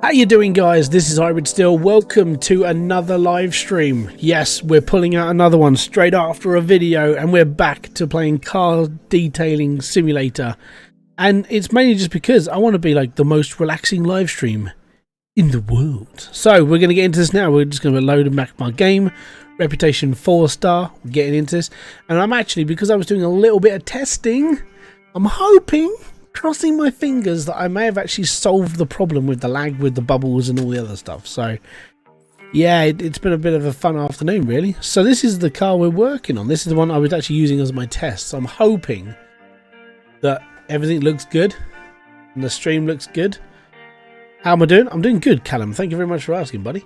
How you doing, guys? This is Hybridsteel. Welcome to another live stream. Yes, we're pulling out another one straight after a video, and we're back to playing car detailing simulator. And it's mainly just because I want to be like the most relaxing live stream in the world. So we're going to get into this now. We're just going to load back my game. Reputation 4-star. We're getting into this. And I'm actually, because I was doing a little bit of testing, I'm hoping, crossing my fingers, that I may have actually solved the problem with the lag with the bubbles and all the other stuff. So yeah, it's been a bit of a fun afternoon, really. So this is the car we're working on. This is the one I was actually using as my test. So I'm hoping that everything looks good and the stream looks good. How am I doing? I'm doing good, Callum. Thank you very much for asking, buddy.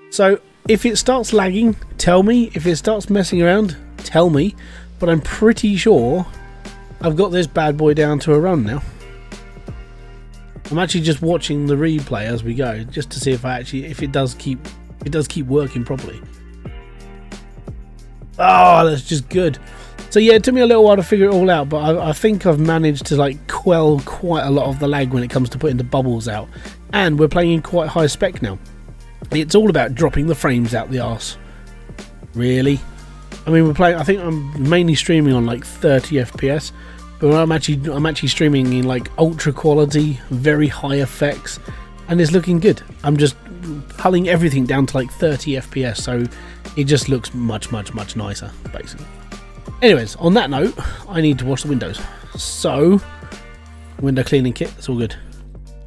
So if it starts lagging, tell me. If it starts messing around, tell me. But I'm pretty sure I've got this bad boy down to a run now. I'm actually just watching the replay as we go, just to see if it does keep working properly. Oh, that's just good. So yeah, it took me a little while to figure it all out, but I think I've managed to like quell quite a lot of the lag when it comes to putting the bubbles out. And we're playing in quite high spec now. It's all about dropping the frames out the arse. Really? I mean, we're playing. I think I'm mainly streaming on like 30 FPS, but I'm actually streaming in like ultra quality, very high effects, and it's looking good. I'm just pulling everything down to like 30 FPS, so it just looks much nicer, basically. Anyways, on that note, I need to wash the windows. So, window cleaning kit. It's all good.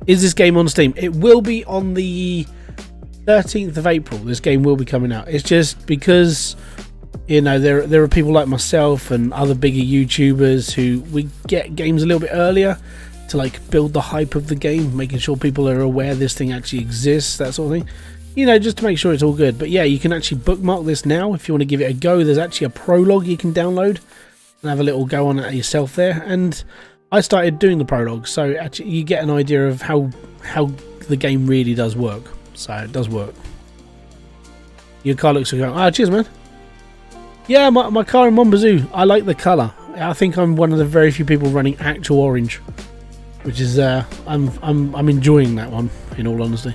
Is this game on Steam? It will be on the 13th of April. This game will be coming out. It's just because, you know, there are people like myself and other bigger YouTubers who we get games a little bit earlier to like build the hype of the game, making sure people are aware this thing actually exists, that sort of thing. You know, just to make sure it's all good. But yeah, you can actually bookmark this now if you want to give it a go. There's actually a prologue you can download and have a little go on it yourself there. And I started doing the prologue, so actually you get an idea of how the game really does work. So it does work. Your car looks like, ah, cheers, man. Yeah, my car in Mombazoo, I like the colour. I think I'm one of the very few people running actual orange, which is I'm enjoying that one, in all honesty.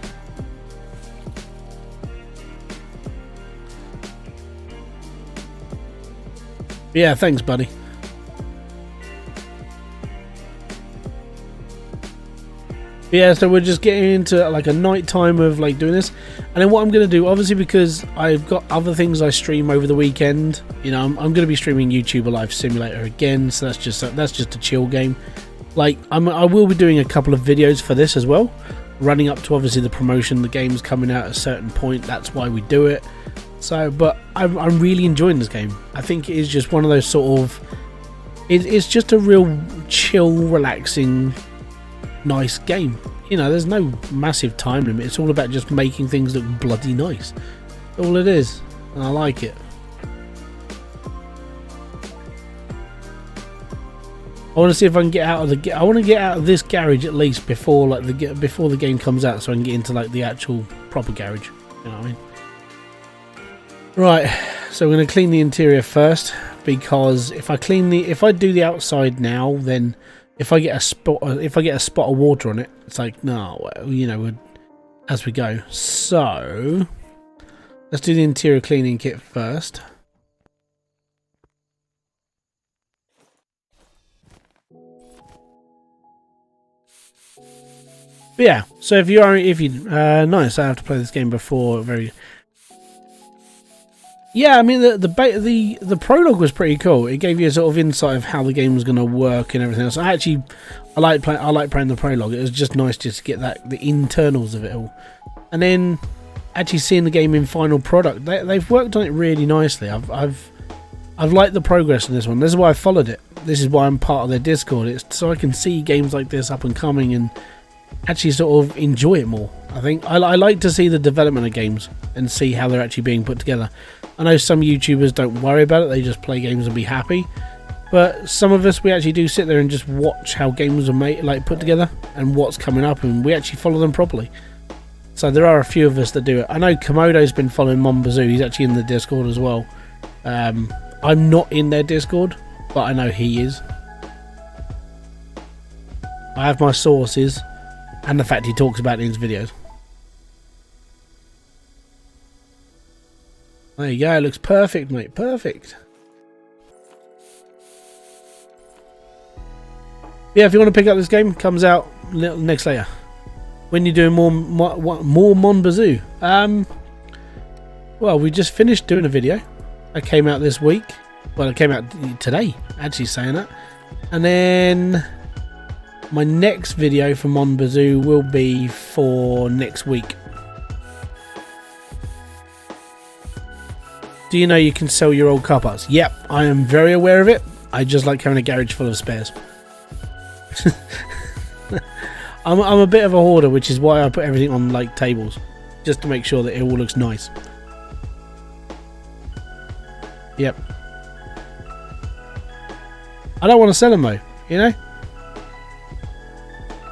Yeah, thanks, buddy. Yeah, so we're just getting into like a night time of like doing this, and then what I'm going to do, obviously because I've got other things I stream over the weekend, you know, I'm going to be streaming YouTube Live Simulator again, so that's just a chill game. Like I will be doing a couple of videos for this as well, running up to obviously the promotion. The game's coming out at a certain point, that's why we do it. So, but I'm really enjoying this game. I think it is just one of those sort of, it's just a real chill, relaxing, nice game. You know, there's no massive time limit. It's all about just making things look bloody nice. All it is, and I like it. I want to see if I can get out of the. I want to get out of this garage at least before like before the game comes out, so I can get into like the actual proper garage. You know what I mean? Right. So we're going to clean the interior first, because if I do the outside now, then if I get a spot of water on it, it's like, no, you know, as we go. So let's do the interior cleaning kit first. But yeah, so if you nice, I have to play this game before very. Yeah, I mean the prologue was pretty cool. It gave you a sort of insight of how the game was going to work and everything else. I like playing the prologue. It was just nice just to get the internals of it all, and then actually seeing the game in final product. They've worked on it really nicely. I've liked the progress in this one. This is why I followed it. This is why I'm part of their Discord. It's so I can see games like this up and coming and actually sort of enjoy it more. I think I like to see the development of games and see how they're actually being put together. I know some YouTubers don't worry about it, they just play games and be happy, but some of us, we actually do sit there and just watch how games are made, like put together, and what's coming up, and we actually follow them properly. So there are a few of us that do it. I know Komodo's been following Mombazoo. He's actually in the Discord as well. I'm not in their Discord, but I know he is. I have my sources, and the fact he talks about it in his videos. There you go. It looks perfect, mate. Perfect. Yeah, if you want to pick up this game, comes out next later. When you're doing more Mon Bazoo. Well, we just finished doing a video. It came out this week. Well, it came out today, actually saying that. And then my next video for Mon Bazoo will be for next week. Do you know you can sell your old car parts? Yep, I am very aware of it. I just like having a garage full of spares. I'm a bit of a hoarder, which is why I put everything on like tables, just to make sure that it all looks nice. Yep. I don't want to sell them though, you know?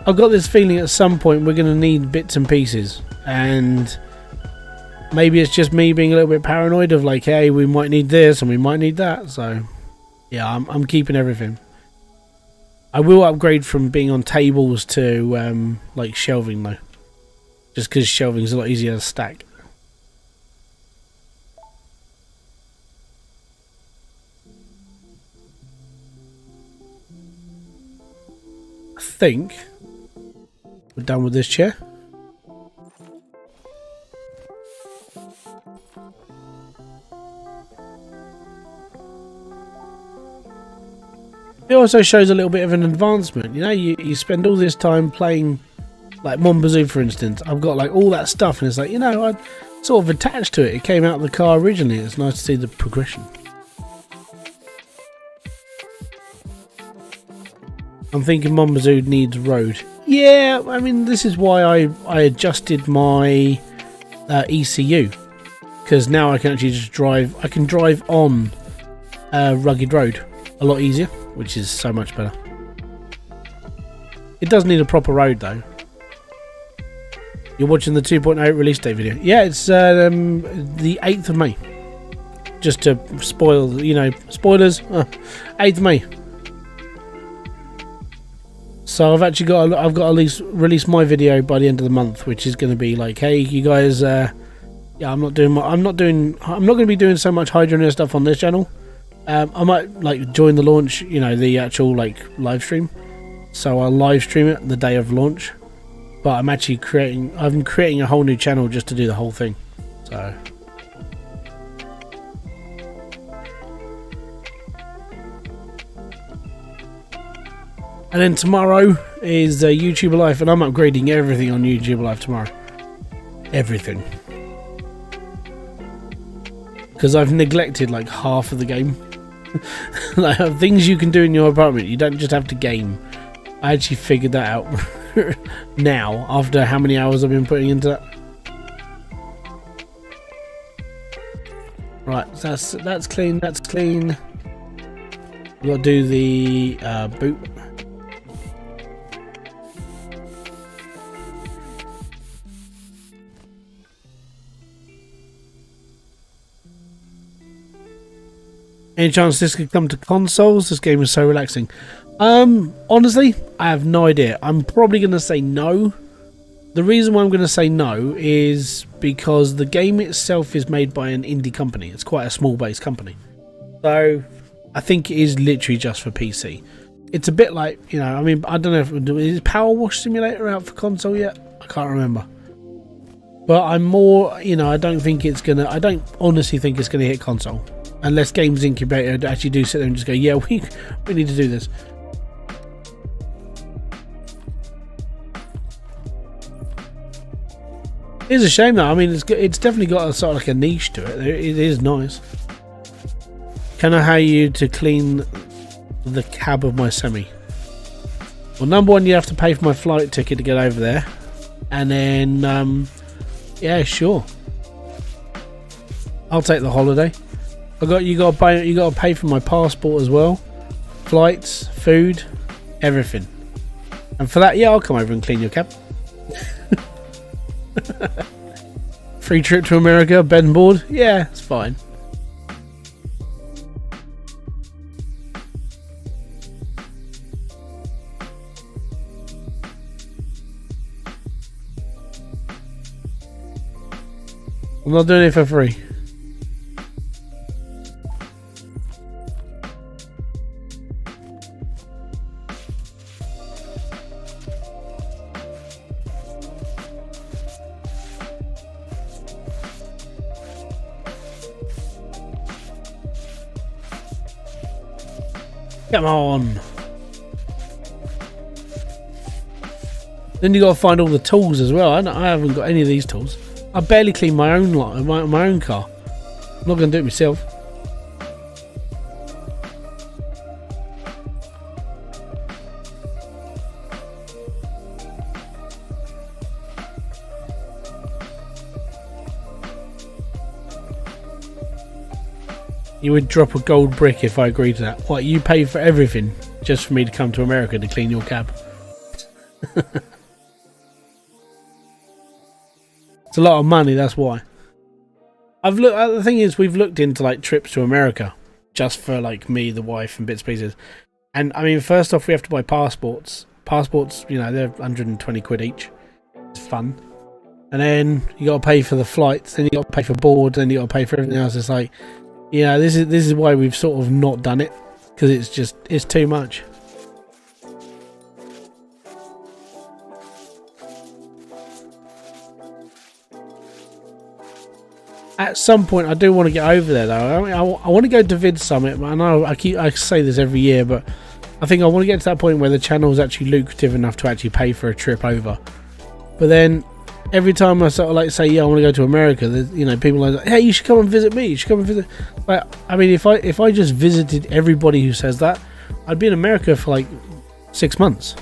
I've got this feeling at some point we're going to need bits and pieces, and maybe it's just me being a little bit paranoid of like, hey, we might need this and we might need that. So yeah, I'm keeping everything. I will upgrade from being on tables to like shelving though, just because shelving is a lot easier to stack. I think we're done with this chair. It also shows a little bit of an advancement. You know, you spend all this time playing like Mon Bazoo, for instance. I've got like all that stuff, and it's like, you know, I sort of attached to it. It came out of the car originally. It's nice to see the progression. I'm thinking Mon Bazoo needs road. Yeah, I mean, this is why I adjusted my ECU, because now I can actually just drive. I can drive on rugged road a lot easier, which is so much better. It does need a proper road though. You're watching the 2.0 release date video. Yeah, it's the 8th of May. Just to spoil, you know, spoilers. 8th of May. So I've actually got to at least release my video by the end of the month, which is going to be like, hey, you guys. Yeah, I'm not going to be doing so much Hydro stuff on this channel. I might like join the launch, you know, the actual like live stream. So I'll live stream it the day of launch. But I'm actually creating a whole new channel just to do the whole thing. So and then tomorrow is YouTube Live, and I'm upgrading everything on YouTube Live tomorrow. Everything. Because I've neglected like half of the game. Like things you can do in your apartment. You don't just have to game. I actually figured that out now after how many hours I've been putting into that. Right, so that's clean. That's clean. We've got to do the boot. Any chance this could come to consoles? This game is so relaxing. Honestly, I have no idea. I'm probably going to say no. The reason why I'm going to say no is because the game itself is made by an indie company. It's quite a small base company. So I think it is literally just for PC. It's a bit like, you know, I mean, I don't know if is Power Wash Simulator out for console yet? I can't remember. But I'm more, you know, I don't honestly think it's going to hit console. Unless Games Incubator actually do sit there and just go, yeah, we need to do this. It's a shame though. I mean, it's definitely got a sort of like a niche to it. It is nice. Can I hire you to clean the cab of my semi? Well, number one, you have to pay for my flight ticket to get over there, and then yeah, sure, I'll take the holiday. You got to pay for my passport as well, flights, food, everything. And for that, yeah, I'll come over and clean your cab. Free trip to America, bed and board. Yeah, it's fine. I'm not doing it for free. Come on. Then you got to find all the tools as well. I haven't got any of these tools. I barely clean my own my own car. I'm not going to do it myself. You would drop a gold brick if I agreed to that. What, you pay for everything just for me to come to America to clean your cab? It's a lot of money, that's why. I've looked. The thing is, we've looked into like trips to America just for like me, the wife, and bits and pieces. And I mean, first off, we have to buy passports. Passports, you know, they're 120 quid each. It's fun. And then you got to pay for the flights. Then you got to pay for boards. Then you got to pay for everything else. It's like, you know, this is why we've sort of not done it, because it's too much. At some point, I do want to get over there, though. I mean, I want to go to Vid Summit. I know I say this every year, but I think I want to get to that point where the channel is actually lucrative enough to actually pay for a trip over. But then every time I sort of like say, yeah, I want to go to America, you know, people are like, hey, you should come and visit me. You should come and visit. Like, I mean, if I just visited everybody who says that, I'd be in America for like 6 months.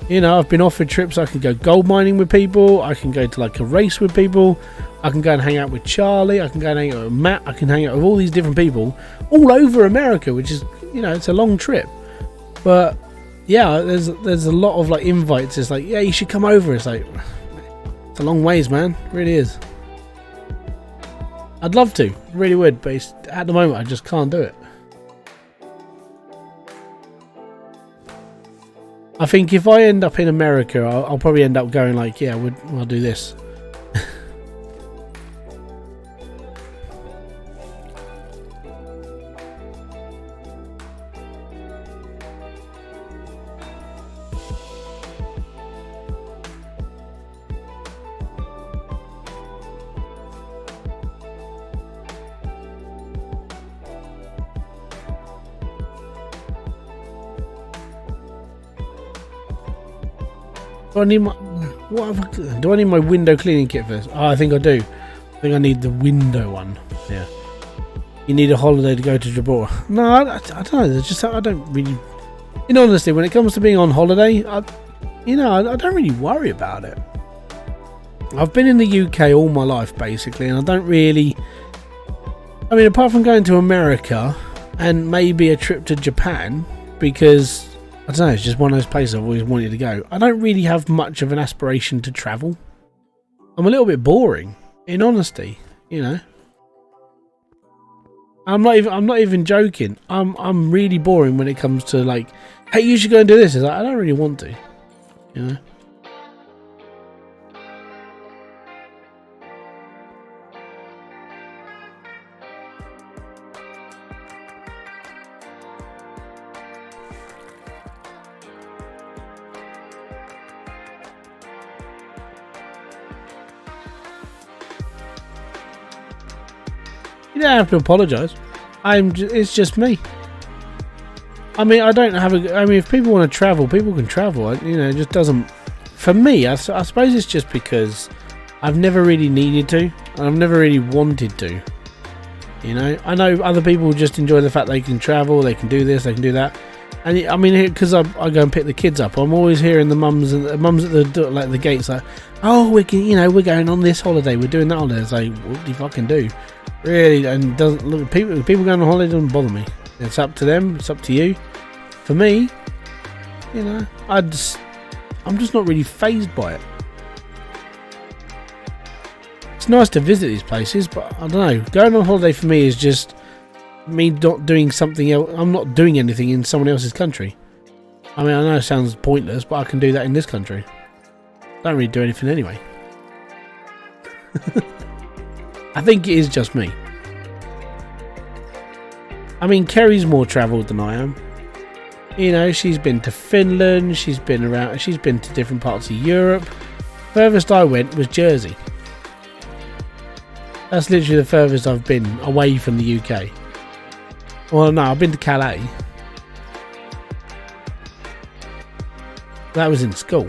You know, I've been offered trips. I can go gold mining with people. I can go to like a race with people. I can go and hang out with Charlie. I can go and hang out with Matt. I can hang out with all these different people all over America, which is, you know, it's a long trip. But yeah, there's a lot of like invites. It's like, yeah, you should come over. It's like, it's a long ways, man. It really is. I'd love to, really would, but at the moment I just can't do it. I think if I end up in America, I'll probably end up going like, yeah, I'll do this. Do I need my window cleaning kit first? Oh, I think I do. I think I need the window one. Yeah. You need a holiday to go to Gibraltar. No, I don't know. It's just I don't really. In honesty, when it comes to being on holiday, I don't really worry about it. I've been in the UK all my life basically, and I don't really. I mean, apart from going to America and maybe a trip to Japan, because I don't know, it's just one of those places I've always wanted to go. I don't really have much of an aspiration to travel. I'm a little bit boring, in honesty, you know. I'm not even joking. I'm really boring when it comes to like, hey, you should go and do this. It's like, I don't really want to, you know. You don't have to apologise. It's just me. I mean, if people want to travel, people can travel. You know, it just doesn't. For me, I suppose it's just because I've never really needed to, and I've never really wanted to. You know, I know other people just enjoy the fact they can travel, they can do this, they can do that. And I mean, because I go and pick the kids up, I'm always hearing the mums at the gates like, oh, we're going on this holiday, we're doing that holiday. It's like, what do you fucking do? Really, and doesn't look, people going on holiday doesn't bother me. It's up to them. It's up to you. For me, you know, I'm just not really fazed by it. It's nice to visit these places, but I don't know. Going on holiday for me is just me not doing something else. I'm not doing anything in someone else's country. I mean, I know it sounds pointless, but I can do that in this country. I don't really do anything anyway. I think it is just me. I mean, Kerry's more travelled than I am. You know, she's been to Finland, she's been to different parts of Europe. Furthest I went was Jersey. That's literally the furthest I've been away from the UK. Well, no, I've been to Calais. That was in school.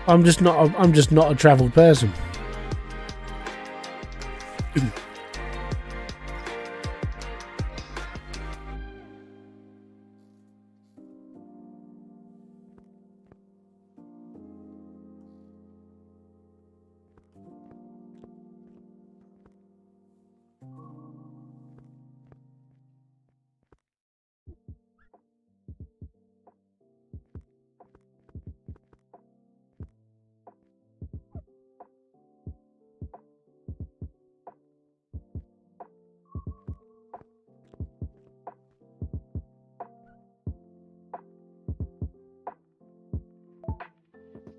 I'm just not a travelled person.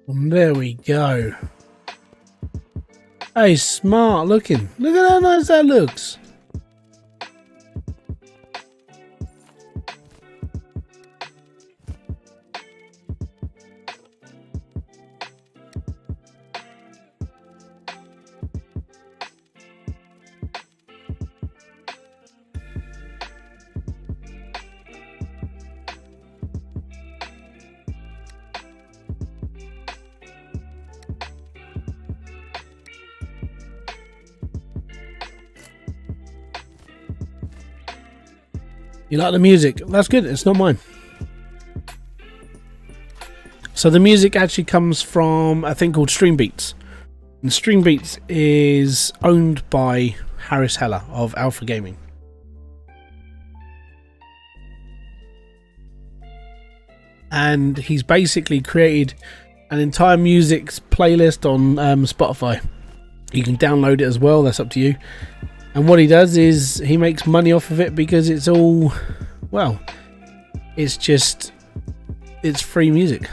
And there we go. Hey, smart looking. Look at how nice that looks. You like the music? That's good. It's not mine. So the music actually comes from a thing called Stream Beats. And Stream Beats is owned by Harris Heller of Alpha Gaming. And he's basically created an entire music playlist on Spotify. You can download it as well. That's up to you. And what he does is he makes money off of it because it's all, well, it's free music.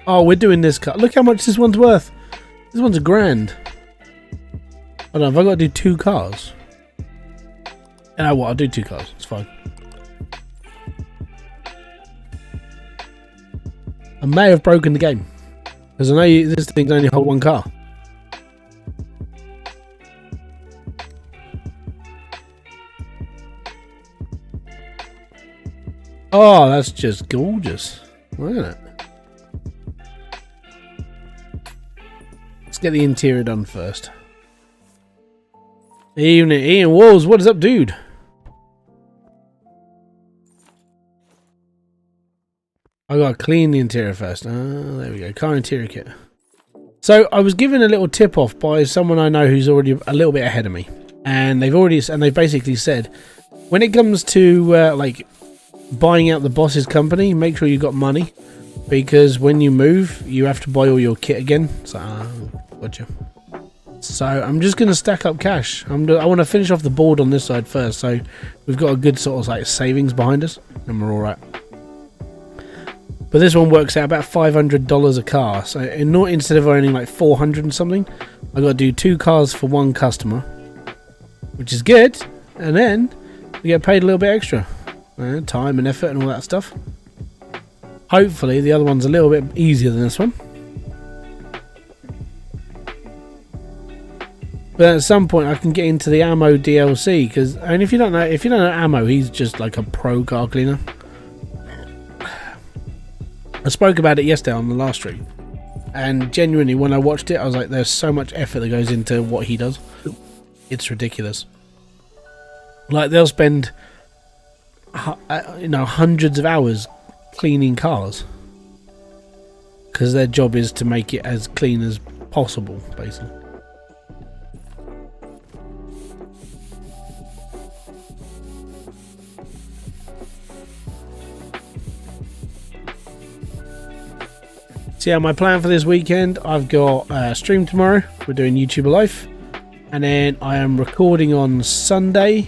Oh, we're doing this car. Look how much this one's worth. This one's $1,000. I don't know, have I got to do 2 cars? You know what, I'll do 2 cars. It's fine. I may have broken the game. Because I know this thing can only hold 1 car. Oh, that's just gorgeous. Look at it. Let's get the interior done first. Evening, Ian Walls. What is up, dude? I gotta clean the interior first. There we go. Car interior kit. So I was given a little tip off by someone I know who's already a little bit ahead of me, and they've basically said when it comes to like buying out the boss's company, make sure you got money, because when you move you have to buy all your kit again. So gotcha. So I'm just going to stack up cash. I want to finish off the board on this side first, so we've got a good sort of like savings behind us and we're alright. But this one works out about $500 a car, so instead of owning like 400 and something, I got to do 2 cars for 1 customer, which is good, and then we get paid a little bit extra. Time and effort and all that stuff. Hopefully the other one's a little bit easier than this one. But at some point I can get into the Ammo DLC, because if you don't know Ammo, he's just like a pro car cleaner. I spoke about it yesterday on the last stream, and genuinely when I watched it I was like, there's so much effort that goes into what he does. It's ridiculous. Like they'll spend hundreds of hours cleaning cars because their job is to make it as clean as possible, basically. So yeah, my plan for this weekend, I've got a stream tomorrow. We're doing YouTube Live, and then I am recording on Sunday.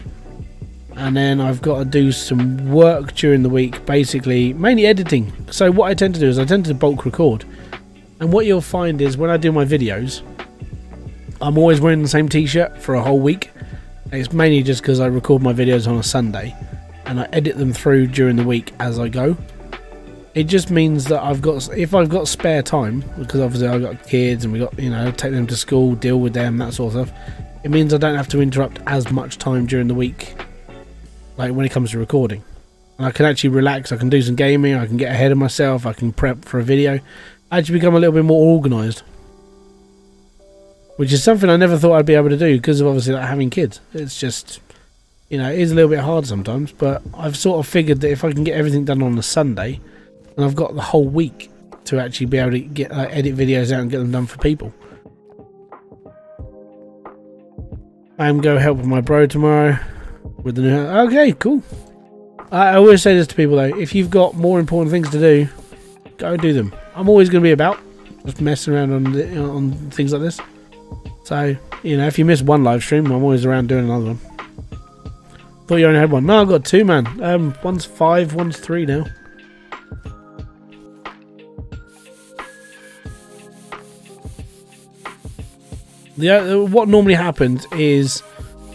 And then I've got to do some work during the week, basically mainly editing. So what I tend to do is I tend to bulk record, and what you'll find is when I do my videos, I'm always wearing the same t-shirt for a whole week. It's mainly just because I record my videos on a Sunday and I edit them through during the week as I go. It just means that if I've got spare time, because obviously I've got kids and we got, take them to school, deal with them, that sort of stuff, it means I don't have to interrupt as much time during the week, like when it comes to recording. And I can actually relax. I can do some gaming. I can get ahead of myself. I can prep for a video. I actually become a little bit more organised, which is something I never thought I'd be able to do because of obviously like having kids. It's just, you know, it is a little bit hard sometimes, but I've sort of figured that if I can get everything done on a Sunday, and I've got the whole week to actually be able to get edit videos out and get them done for people. I'm going to help with my bro tomorrow with the new. Okay, cool. I always say this to people though: if you've got more important things to do, go do them. I'm always going to be about just messing around on things like this. So you know, if you miss one live stream, I'm always around doing another one. Thought you only had one. No, I've got two, man. One's 5, one's 3 now. What normally happens is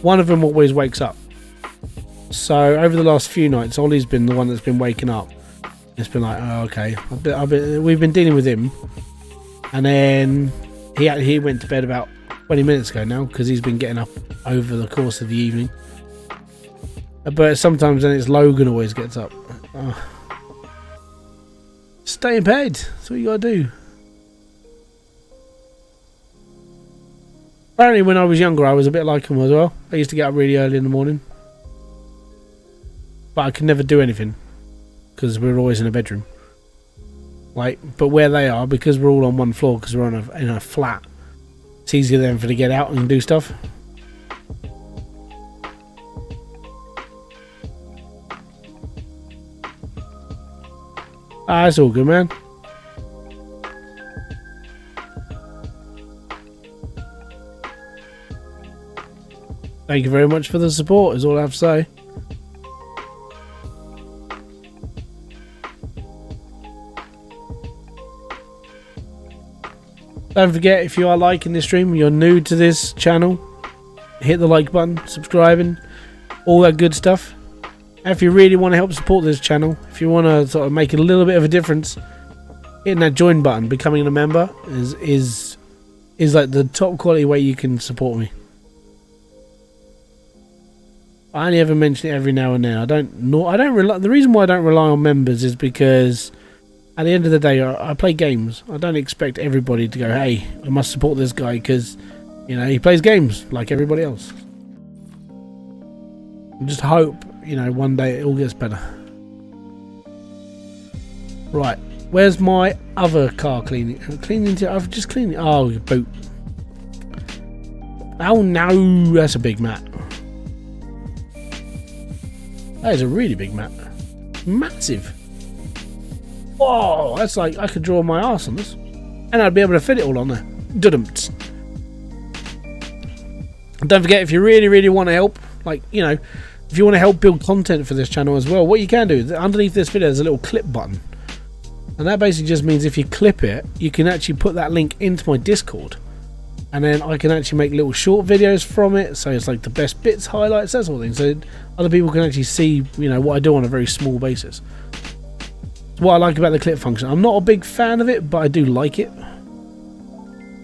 one of them always wakes up. So over the last few nights, Ollie's been the one that's been waking up. It's been like, oh, okay. We've been dealing with him, and then he went to bed about 20 minutes ago now because he's been getting up over the course of the evening. But sometimes then it's Logan always gets up. Stay in bed. That's what you gotta do. Apparently when I was younger I was a bit like him as well. I used to get up really early in the morning. But I could never do anything because we were always in a bedroom. But where they are, because we're all on one floor because we're in a flat, it's easier then for to get out and do stuff. That's all good, man. Thank you very much for the support, is all I have to say. Don't forget, if you are liking this stream, you're new to this channel, hit the like button, subscribing, all that good stuff. And if you really want to help support this channel, if you want to sort of make a little bit of a difference, hitting that join button, becoming a member is like the top quality way you can support me. I only ever mention it every now and then. I don't rely. The reason why I don't rely on members is because at the end of the day, I play games. I don't expect everybody to go, hey, I must support this guy because, you know, he plays games like everybody else. I just hope, you know, one day it all gets better. Right, where's my other car cleaning? I've just cleaned it. Oh, your boot. Oh no, that's a big mat. That is a really big mat. Massive. Oh, that's like I could draw my arse on this. And I'd be able to fit it all on there. Doesnt. Don't forget, if you really, really want to help, like, you know, if you want to help build content for this channel as well, what you can do is underneath this video there's a little clip button. And that basically just means if you clip it, you can actually put that link into my Discord. And then I can actually make little short videos from it. So it's like the best bits, highlights, that sort of thing. So other people can actually see, you know, what I do on a very small basis. It's what I like about the clip function. I'm not a big fan of it, but I do like it.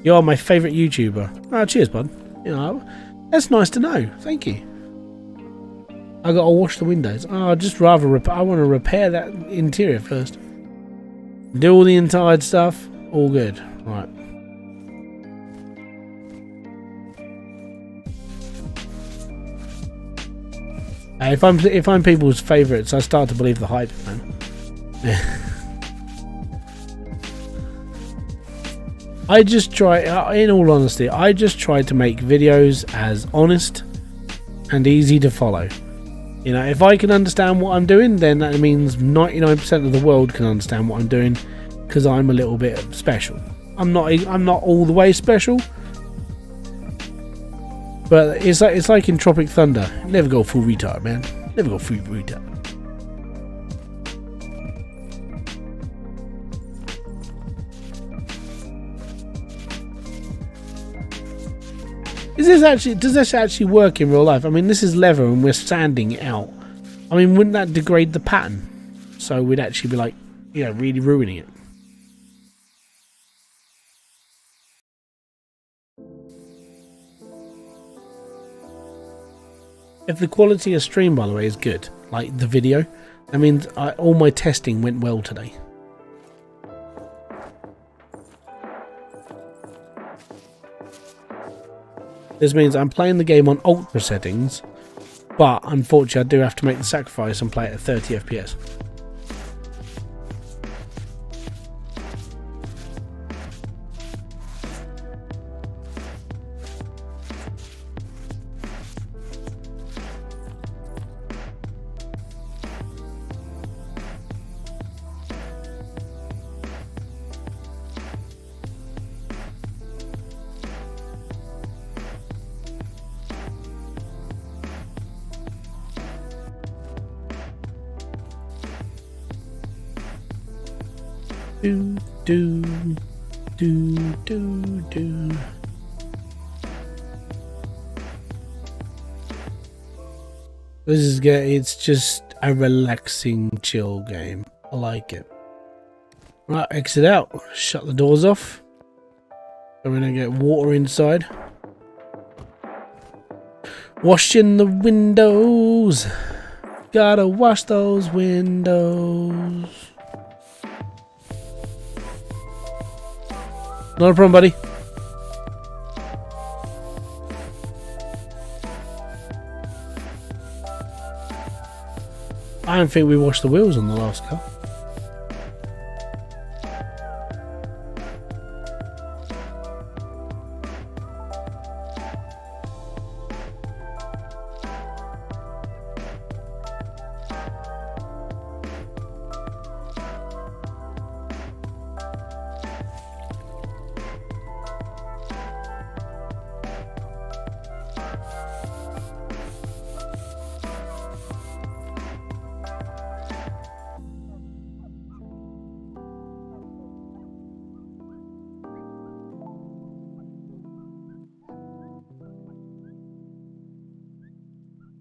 You are my favourite YouTuber. Oh, cheers, bud. You know, that's nice to know. Thank you. I gotta wash the windows. Oh, I'd just rather I want to repair that interior first. Do all the inside stuff. All good. Right. If I'm people's favourites, I start to believe the hype, man. I just try, in all honesty, I just try to make videos as honest and easy to follow. You know, if I can understand what I'm doing, then that means 99% of the world can understand what I'm doing, because I'm a little bit special. I'm not all the way special, but it's like in Tropic Thunder. Never go full retard, man. Never go full retard. Does this actually work in real life? I mean, this is leather and we're sanding it out. I mean, wouldn't that degrade the pattern? So we'd actually be like, you know, really ruining it. If the quality of stream, by the way, is good, like the video, That means all my testing went well today. This means I'm playing the game on ultra settings, but unfortunately I do have to make the sacrifice and play it at 30 FPS. Do. This is good. It's just a relaxing, chill game. I like it. Right, exit out. Shut the doors off. So we're gonna get water inside. Washing the windows. Gotta wash those windows. Not a problem, buddy. I don't think we washed the wheels on the last car.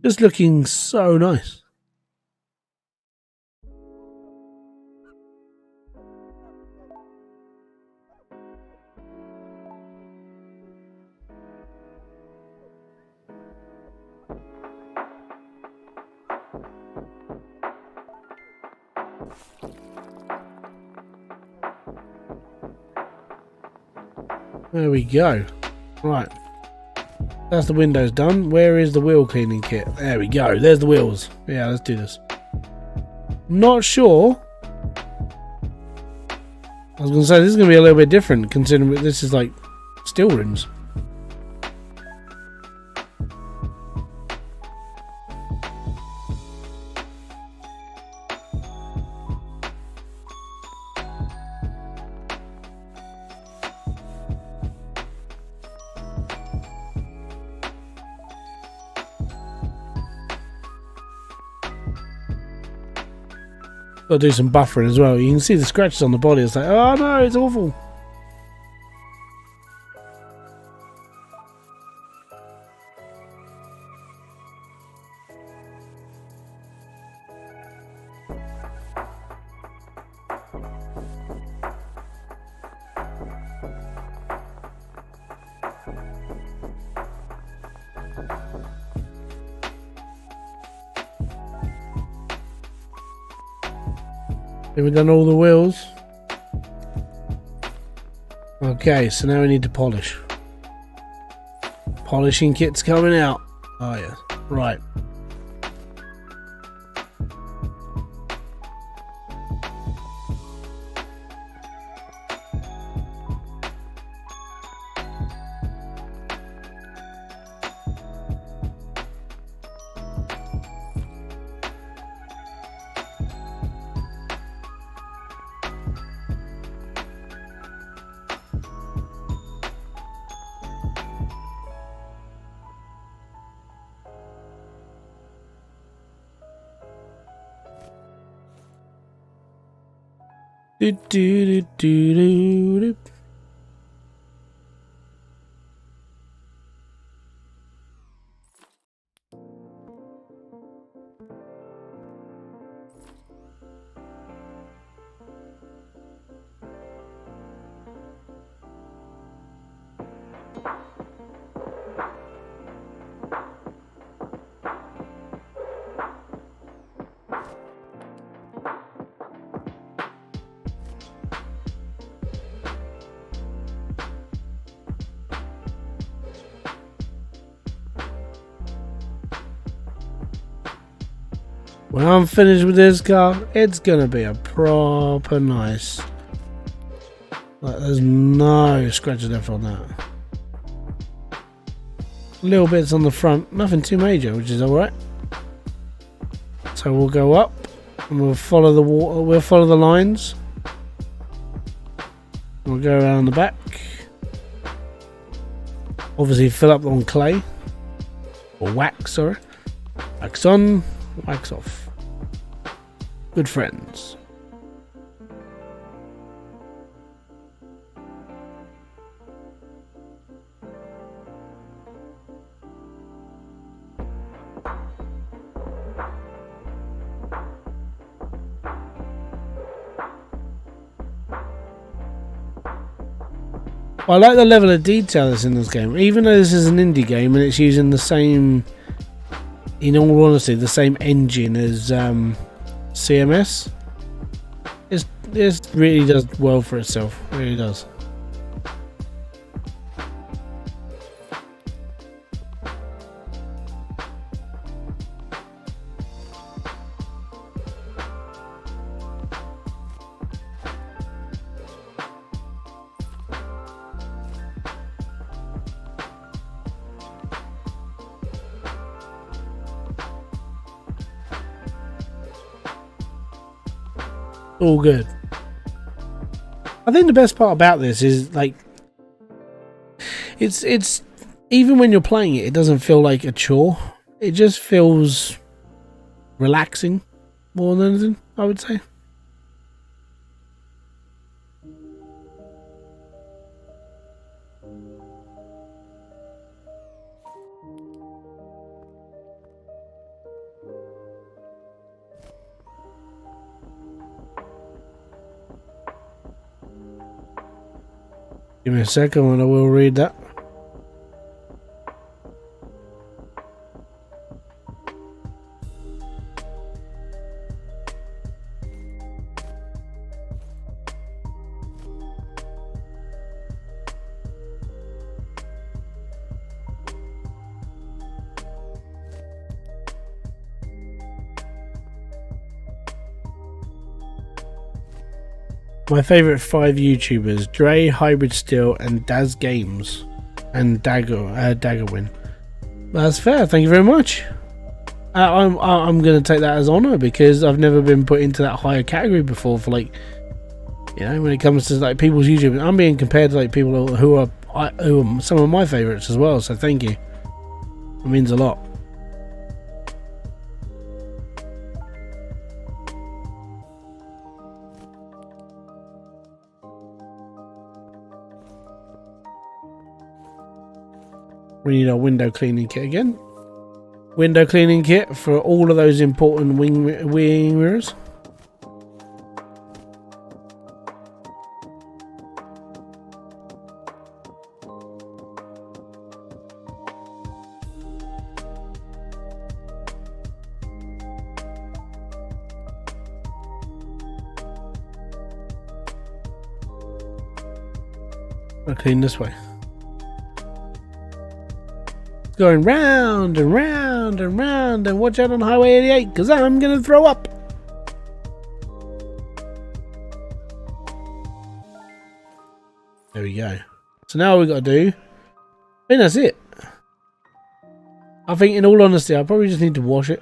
Just looking so nice. There we go. Right. That's the windows done. Where is the wheel cleaning kit? There we go. There's the wheels. Yeah, let's do this. Not sure. I was going to say, this is going to be a little bit different considering this is like steel rims. Got to do some buffering as well. You can see the scratches on the body. It's like, oh no, it's awful. Have we done all the wheels? Okay, so now we need to polish. Polishing kit's coming out. Oh yeah, right. Do, do, do, do, do. When I'm finished with this car, it's gonna be a proper nice. Like, there's no scratches left on that. Little bits on the front, nothing too major, which is alright. So we'll go up and we'll follow the water, we'll follow the lines. We'll go around the back. Obviously fill up on clay. Or wax, sorry. Wax on, wax off. Good friends. I like the level of detail that's in this game, even though this is an indie game and it's using the same, in all honesty, the same engine as CMS. It really does well for itself, it really does. All good. I think the best part about this is like it's even when you're playing it, it doesn't feel like a chore. It just feels relaxing more than anything, I would say. Give me a second and I will read that. My favourite 5 YouTubers: Dre, Hybridsteel, and Daz Games, and Daggerwin. That's fair. Thank you very much. I'm going to take that as honour because I've never been put into that higher category before. For like, you know, when it comes to like people's YouTube, I'm being compared to like people who are some of my favourites as well. So thank you. It means a lot. We need our window cleaning kit again. Window cleaning kit for all of those important wing mirrors. I'll clean this way. Going round and round and round, and watch out on Highway 88 because I'm gonna throw up. There we go. So now all we got to do, I think that's it. I think in all honesty I probably just need to wash it.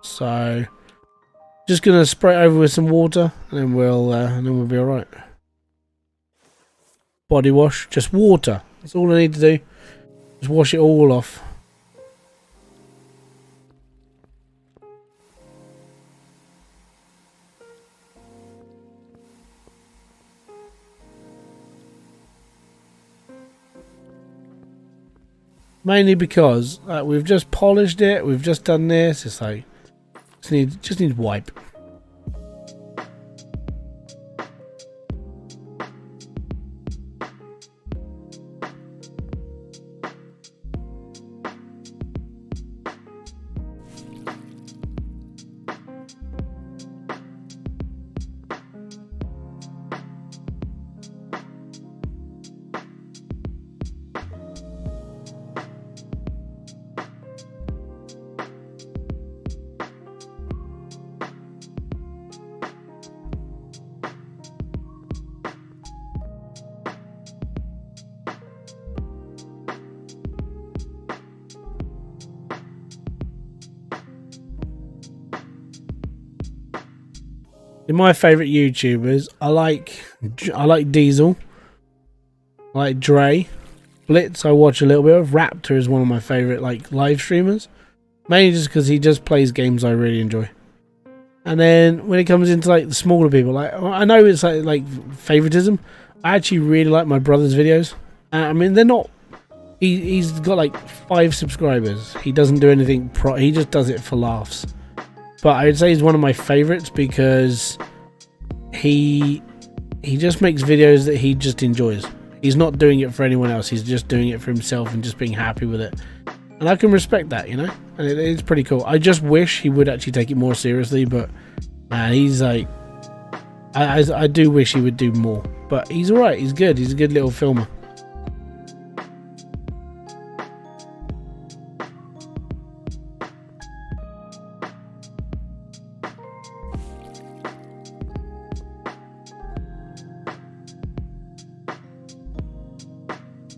So just gonna spray it over with some water and then we'll be alright. Body wash, just water. That's all I need to do. Just wash it all off. Mainly because we've just polished it, we've just done this. It's like just need wipe. In my favourite YouTubers, I like Diesel, I like Dre, Blitz. I watch a little bit of. Raptor is one of my favourite like live streamers, mainly just because he just plays games I really enjoy. And then when it comes into like the smaller people, like I know it's like favoritism. I actually really like my brother's videos. I mean, they're not. He's got like 5 subscribers. He doesn't do anything. He just does it for laughs. But I would say he's one of my favorites because he just makes videos that he just enjoys. He's not doing it for anyone else. He's just doing it for himself and just being happy with it. And I can respect that, you know. And it's pretty cool. I just wish he would actually take it more seriously. But man, he's like, I do wish he would do more. But he's alright. He's good. He's a good little filmer.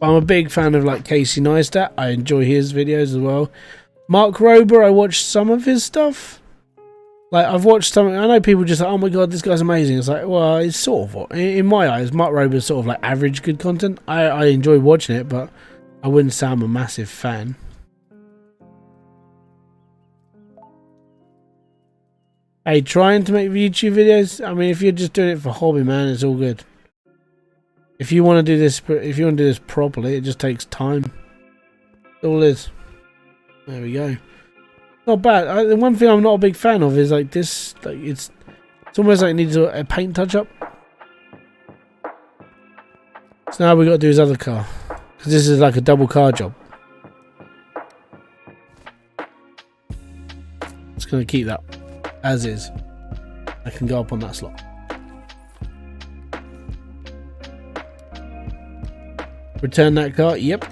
I'm a big fan of like Casey Neistat. I enjoy his videos as well. Mark Rober, I watched some of his stuff. Like I've watched some. I know people just like, oh my god, this guy's amazing. It's like, well, it's sort of, in my eyes, Mark Rober is sort of like average good content. I enjoy watching it, but I wouldn't say I'm a massive fan. Hey, trying to make YouTube videos. I mean, if you're just doing it for hobby, man, it's all good. If you want to do this, properly, it just takes time. That's all it is. There we go. Not bad. The one thing I'm not a big fan of is like this. Like it's almost like it needs a paint touch up. So now we got to do his other car because this is like a double car job. Just gonna keep that as is. I can go up on that slot. Return that car. Yep.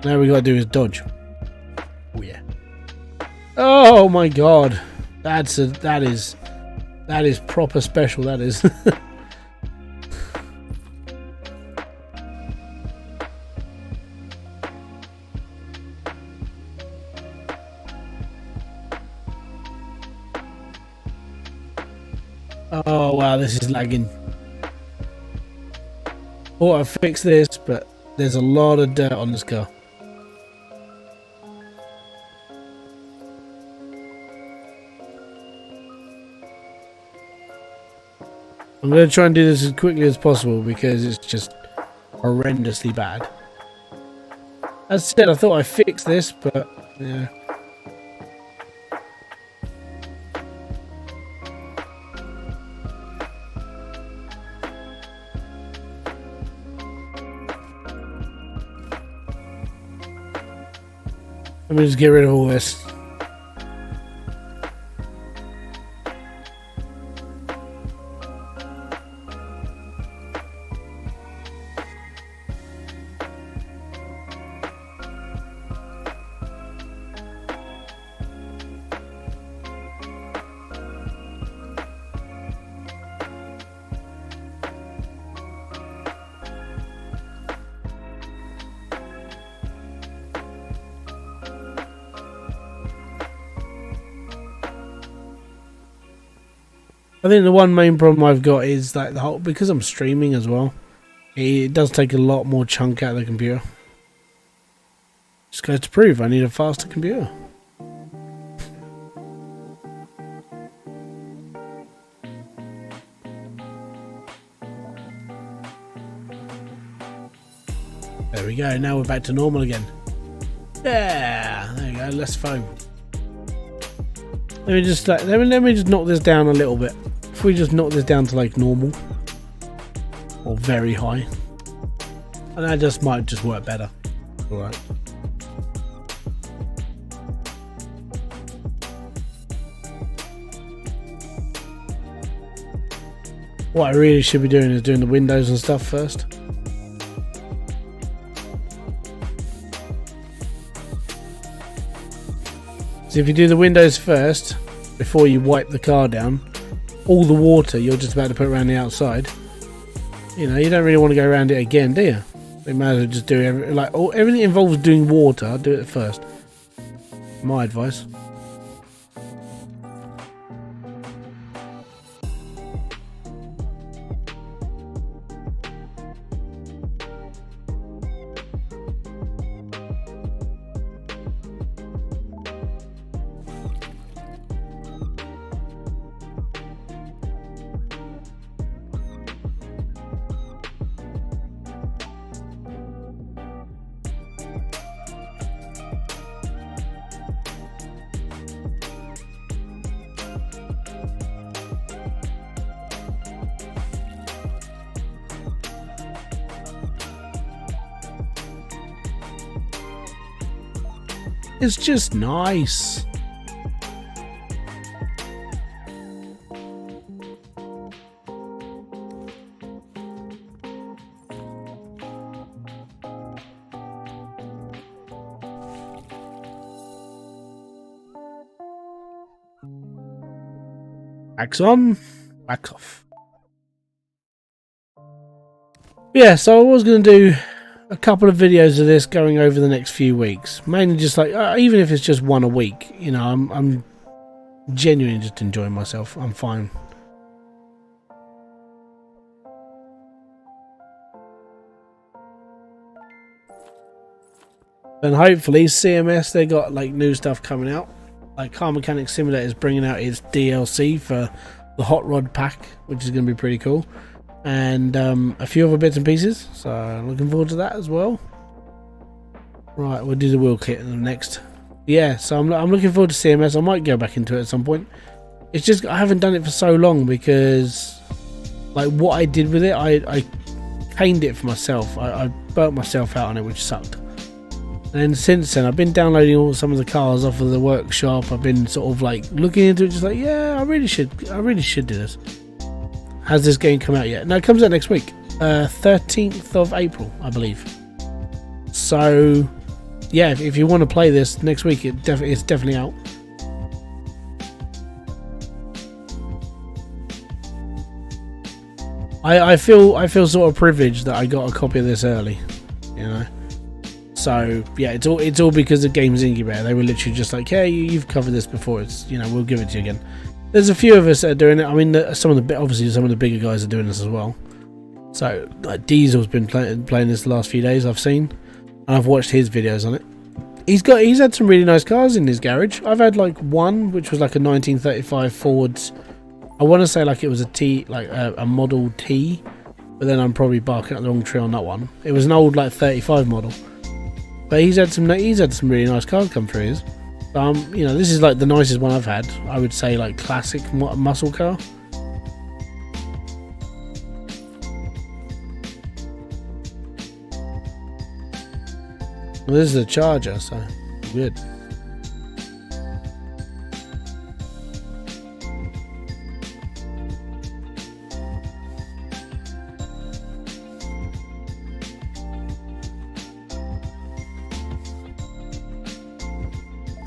Now we gotta do is dodge. Oh yeah. Oh my god. That is proper special. That is. Oh wow, this is lagging. Oh, I fixed this, but there's a lot of dirt on this car. I'm going to try and do this as quickly as possible because it's just horrendously bad. As I said, I thought I fixed this, but yeah. Let me just get rid of all this. I think the one main problem I've got is that the whole, because I'm streaming as well, it does take a lot more chunk out of the computer. Just goes to prove I need a faster computer. There we go, now we're back to normal again. Yeah, there you go, less foam. Let me just knock this down a little bit. If we just knock this down to like normal or very high, and that just might just work better. All right. What I really should be doing is doing the windows and stuff first. So if you do the windows first, before you wipe the car down, all the water you're just about to put around the outside, you know, you don't really want to go around it again, do you? They might as well just do everything involves doing water. Do it first. My advice. It's just nice. Wax on, wax off. Yeah, so I was going to do a couple of videos of this going over the next few weeks. Mainly just like, even if it's just one a week, you know, I'm genuinely just enjoying myself. I'm fine. And hopefully CMS, they got like new stuff coming out. Like Car Mechanic Simulator is bringing out its DLC for the Hot Rod pack, which is going to be pretty cool. And a few other bits and pieces, so looking forward to that as well. Right, we'll do the wheel kit in the next. Yeah, so I'm looking forward to CMS. I might go back into it at some point. It's just I haven't done it for so long because like what I did with it, I caned it for myself. I burnt myself out on it, which sucked. And since then I've been downloading some of the cars off of the workshop. I've been sort of like looking into it, just like, yeah, I really should do this. Has this game come out yet? No, it comes out next week, 13th of April, I believe. So yeah, if you want to play this next week, it's definitely out. I feel sort of privileged that I got a copy of this early, you know. So yeah, it's all because of Games Incubator. They were literally just like, hey, you've covered this before. It's, you know, we'll give it to you again. There's a few of us that are doing it. I mean, obviously some of the bigger guys are doing this as well. So like Diesel's been playing this the last few days. I've seen, and I've watched his videos on it. He's had some really nice cars in his garage. I've had like one which was like a 1935 Ford's. I want to say like it was a T, like a Model T, but then I'm probably barking up the wrong tree on that one. It was an old like 35 model. But he's had some really nice cars come through his. You know, this is like the nicest one I've had. I would say like classic muscle car. Well, this is a Charger, so good.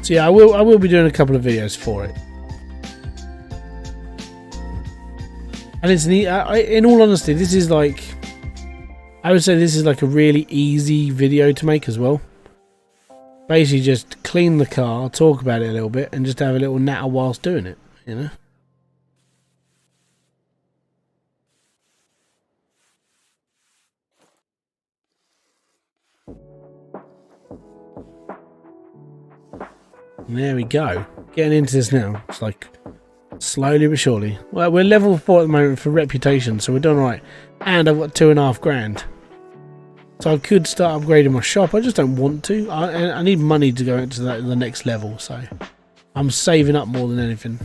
So yeah, I will be doing a couple of videos for it, and it's neat. In all honesty, this is like, I would say this is like a really easy video to make as well. Basically, just clean the car, talk about it a little bit, and just have a little natter whilst doing it. You know. There we go. Getting into this now. It's like slowly but surely. Well, we're level 4 at the moment for reputation, so we're doing alright. And I've got $2.5 grand. So I could start upgrading my shop. I just don't want to. I need money to go into the next level, so I'm saving up more than anything.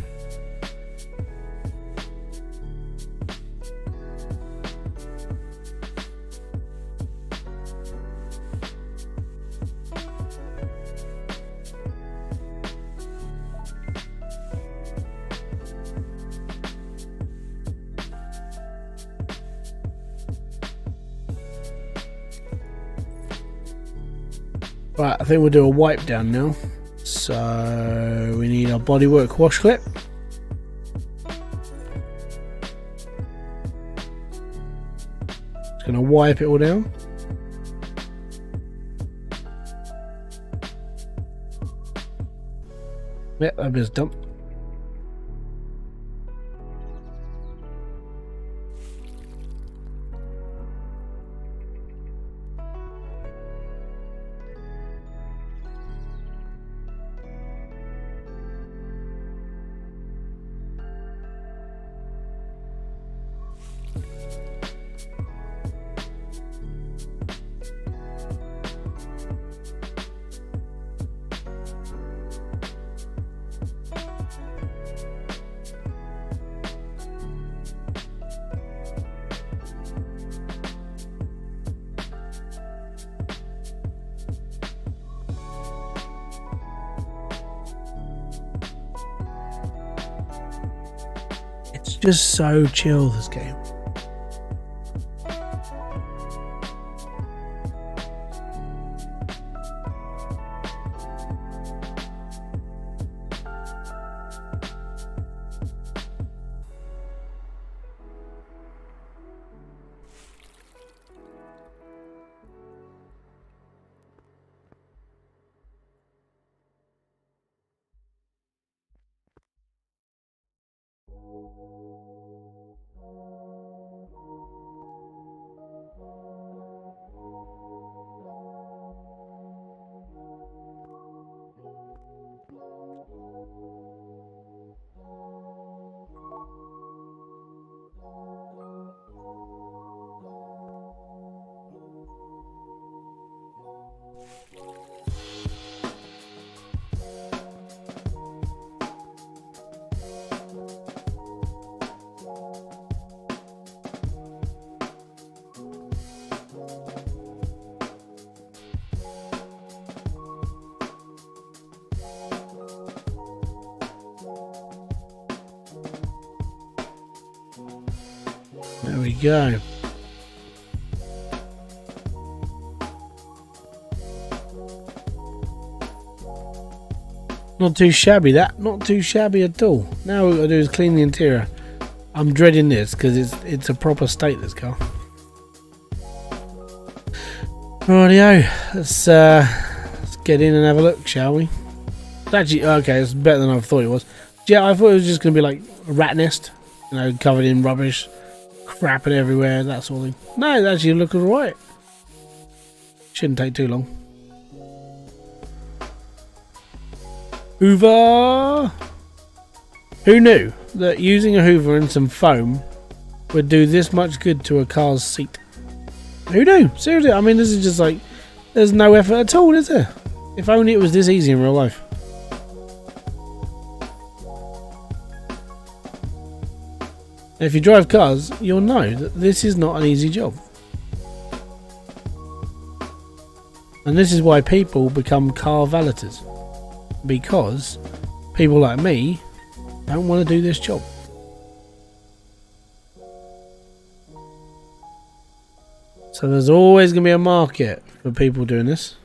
Right, I think we'll do a wipe down now. So we need our bodywork wash clip. Just going to wipe it all down. Yeah, that bit's done. It's just so chill, this game. There we go. Not too shabby, that. Not too shabby at all. Now what we've got to do is clean the interior. I'm dreading this because it's a proper state, this car. Rightio, let's get in and have a look, shall we? It's actually, okay, it's better than I thought it was. Yeah, I thought it was just going to be like a rat nest, you know, covered in rubbish, crapping everywhere, that sort of thing. No, it actually looked alright. Shouldn't take too long. Hoover! Who knew that using a hoover and some foam would do this much good to a car's seat? Who knew? Seriously, I mean, this is just like, there's no effort at all, is there? If only it was this easy in real life. If you drive cars, you'll know that this is not an easy job. And this is why people become car valeters. Because people like me don't want to do this job. So there's always going to be a market for people doing this.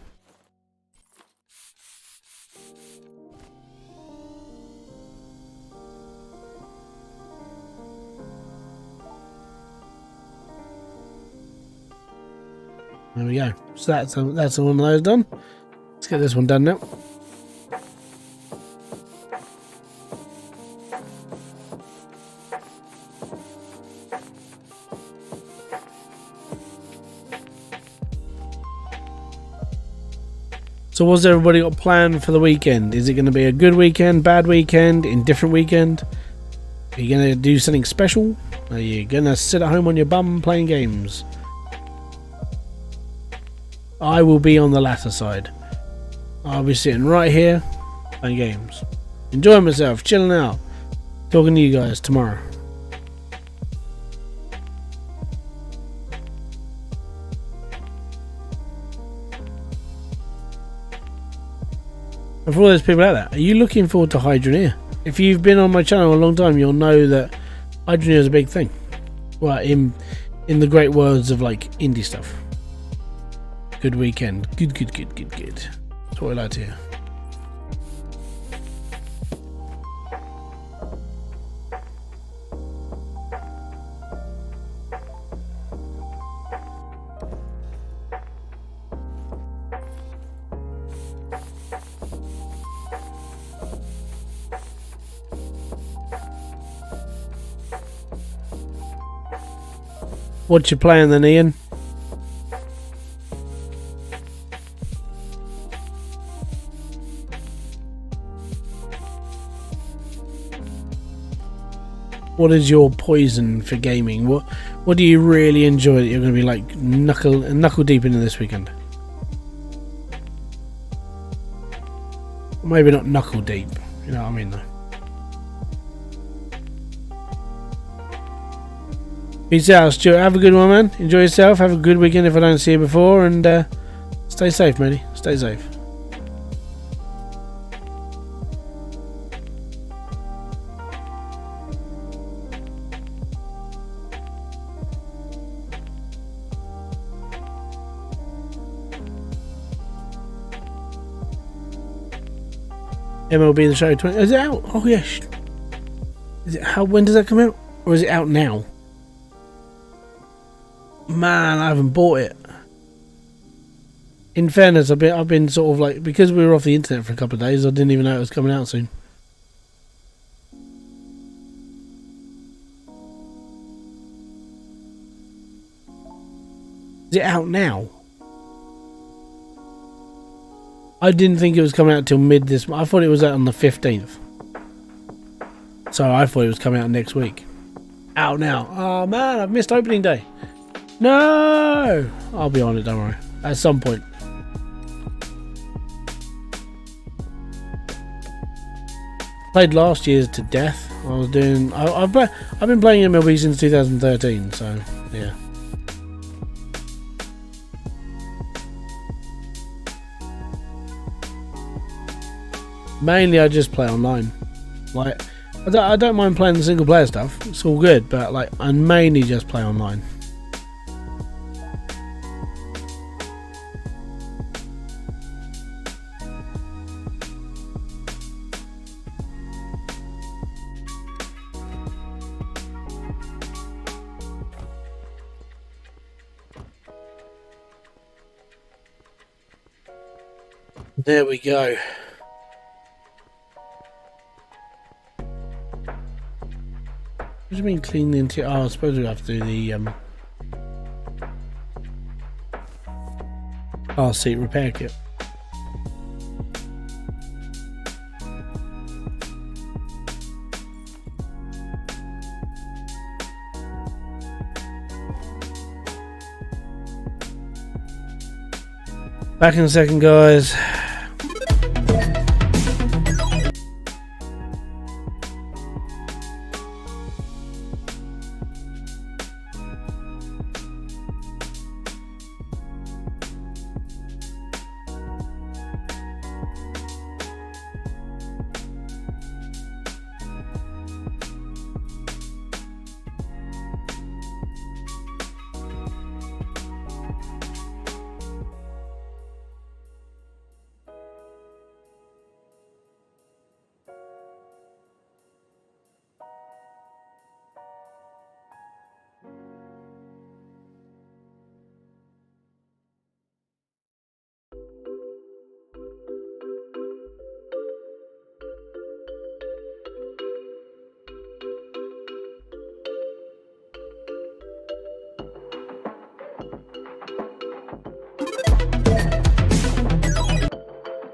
There we go. So that's one of those done. Let's get this one done now. So what's everybody got planned for the weekend? Is it going to be a good weekend, bad weekend, indifferent weekend? Are you going to do something special? Are you going to sit at home on your bum playing games? I will be on the latter side. I'll be sitting right here playing games. Enjoying myself, chilling out. Talking to you guys tomorrow. And for all those people out there, are you looking forward to Hydroneer? If you've been on my channel a long time, you'll know that Hydroneer is a big thing. Well, in the great words of like indie stuff. Good weekend. Good. That's what we like to hear. What you playing then, Ian? What is your poison for gaming? What do you really enjoy that you're going to be like knuckle deep into this weekend? Maybe not knuckle deep. You know what I mean, though. Peace out, Stuart. Have a good one, man. Enjoy yourself. Have a good weekend if I don't see you before, and stay safe, matey. Stay safe. MLB The Show 20. Is it out? Oh yeah. Is it how? When does that come out? Or is it out now? Man, I haven't bought it. In fairness, I've been sort of like, because we were off the internet for a couple of days, I didn't even know it was coming out soon. Is it out now? I didn't think it was coming out till mid this month. I thought it was out on the 15th. So I thought it was coming out next week. Out now. Oh man, I've missed opening day. No! I'll be on it, don't worry. At some point. Played last year's to death. I was doing. I've been playing MLB since 2013, so yeah. Mainly, I just play online. Like, I don't mind playing the single player stuff. It's all good, but like, I mainly just play online. There we go. What do you mean clean the interior? Oh, I suppose we have to do the car seat repair kit. Back in a second, guys.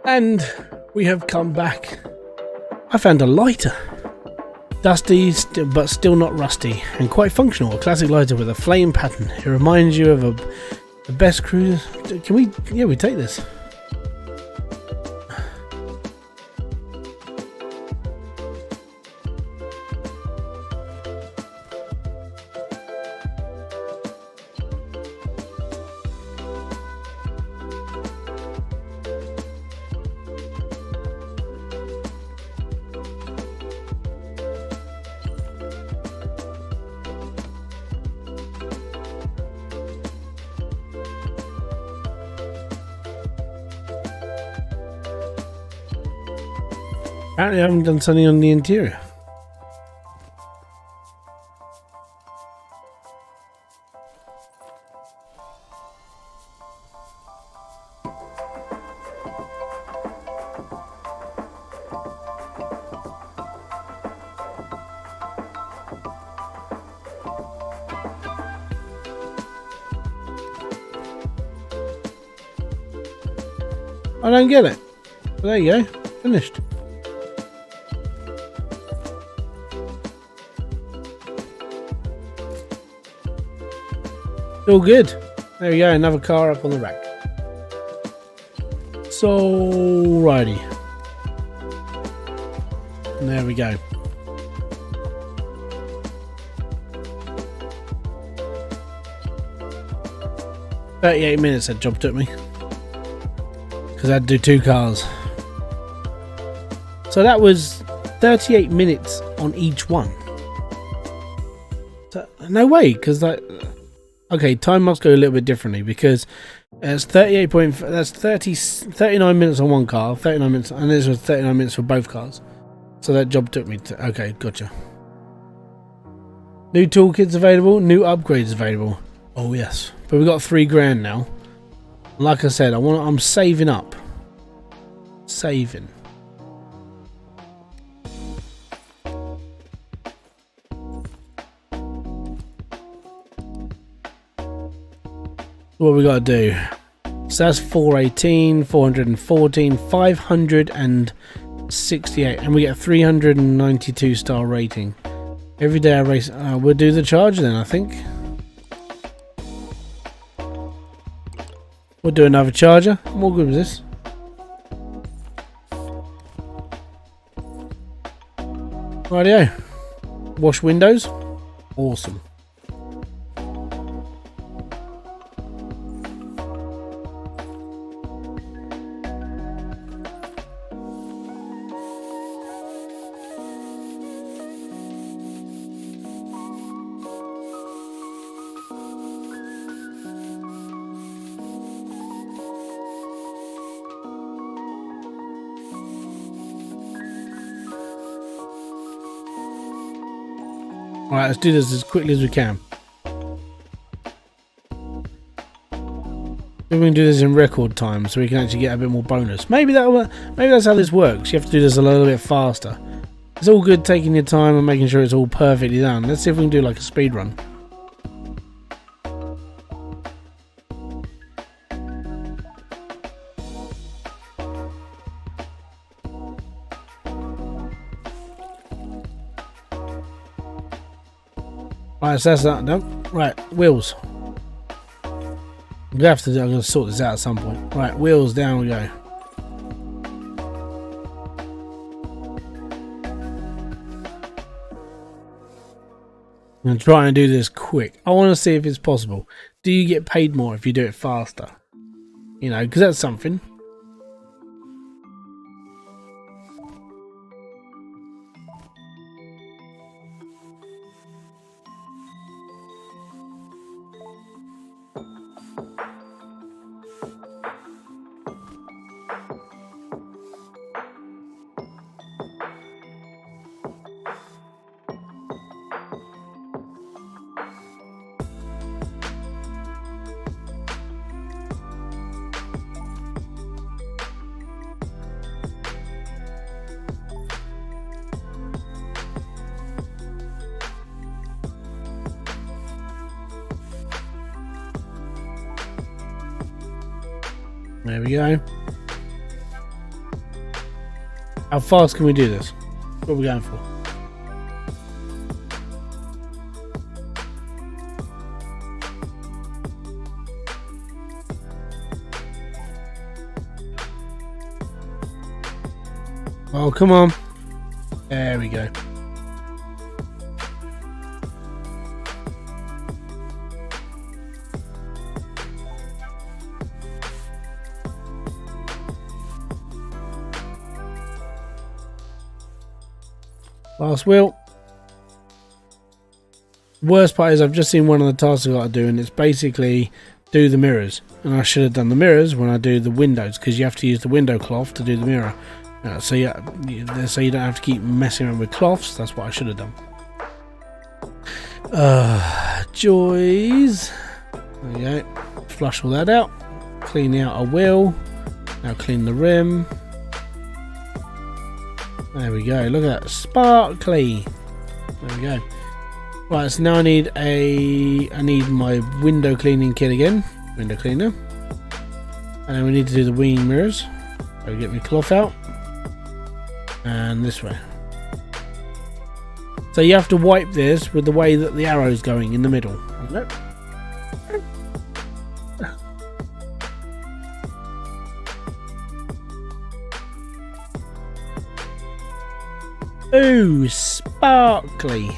And we have come back. I found a lighter. Dusty, but still not rusty, and quite functional. A classic lighter with a flame pattern. It reminds you of the best cruise. Can we? Yeah, we take this. Apparently I haven't done something on the interior. I don't get it. But there you go. Finished. All good. There we go. Another car up on the rack. So, righty. And there we go. "38 minutes that job took me. Because I had to do 2 cars. So that was 38 minutes on each one. So, no way, because that... Okay, time must go a little bit differently, because it's 39 minutes on one car, 39 minutes, and this was 39 minutes for both cars. So that job took me to... Okay, gotcha. New toolkits available, new upgrades available. Oh yes, but we've got 3 grand now. Like I said, I'm saving up. Saving. What we got to do? So that's 418, 414, 568, and we get a 392 star rating. Every day I race. We'll do the charge then, I think. We'll do another charger. I'm all good with this. Rightio. Wash windows. Awesome. Alright, let's do this as quickly as we can. Maybe we can do this in record time so we can actually get a bit more bonus. Maybe that's how this works. You have to do this a little bit faster. It's all good taking your time and making sure it's all perfectly done. Let's see if we can do like a speed run. Right, so that's that done. Right, wheels. I'm going to sort this out at some point. Right, wheels, down we go. I'm going to try and do this quick. I want to see if it's possible. Do you get paid more if you do it faster? You know, because that's something. There we go. How fast can we do this? What are we going for? Oh, come on. There we go. Last wheel. Worst part is I've just seen one of the tasks I've got to do, and it's basically do the mirrors. And I should have done the mirrors when I do the windows, because you have to use the window cloth to do the mirror. So you don't have to keep messing around with cloths. That's what I should have done. Joys. There you go. Flush all that out. Clean out a wheel. Now clean the rim. There we go. Look at that, sparkly. There we go. Right, so now I need my window cleaning kit again. Window cleaner. And then we need to do the wing mirrors. So get my cloth out. And this way. So you have to wipe this with the way that the arrow's going in the middle. Nope. Ooh, sparkly.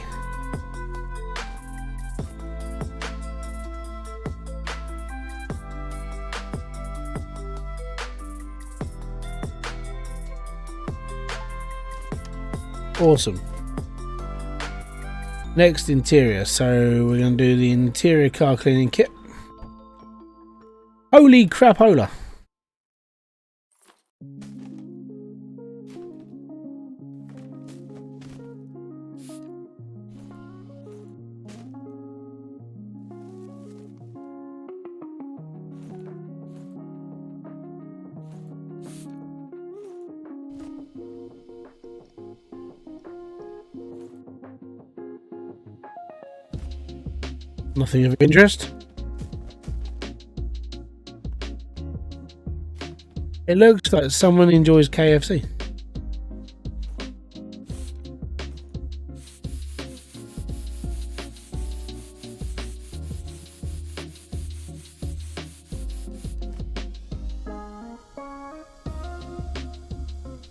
Awesome. Next, interior. So we're going to do the interior car cleaning kit. Holy crapola. Nothing of interest. It looks like someone enjoys KFC.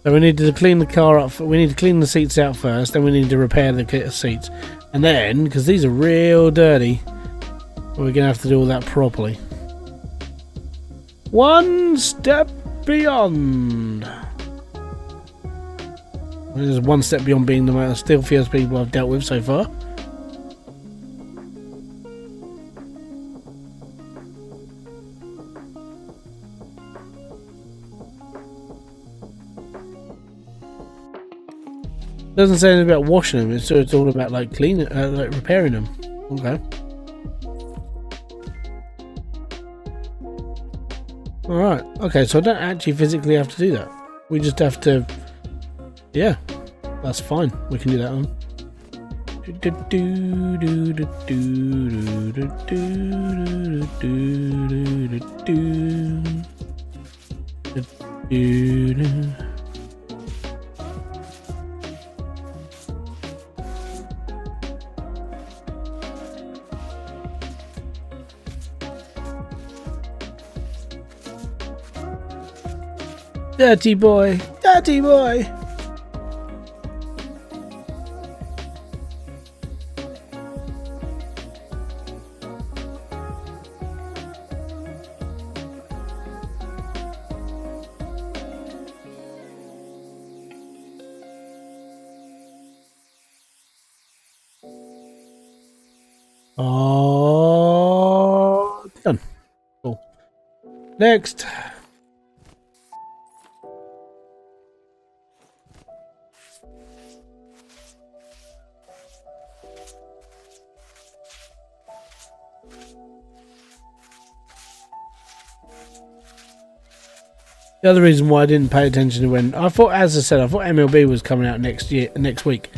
So we need to clean the car up. We need to clean the seats out first. Then we need to repair the seats. And then, because these are real dirty, we're going to have to do all that properly. One step beyond. This is one step beyond being the most filthiest people I've dealt with so far. Doesn't say anything about washing them. It's all about like cleaning, like repairing them. Okay. All right. Okay. So I don't actually physically have to do that. We just have to. Yeah, that's fine. We can do that one. Dirty boy, dirty boy. Oh, done. Cool. Next. The other reason why I didn't pay attention to when I thought, as I said, I thought MLB was coming out next week.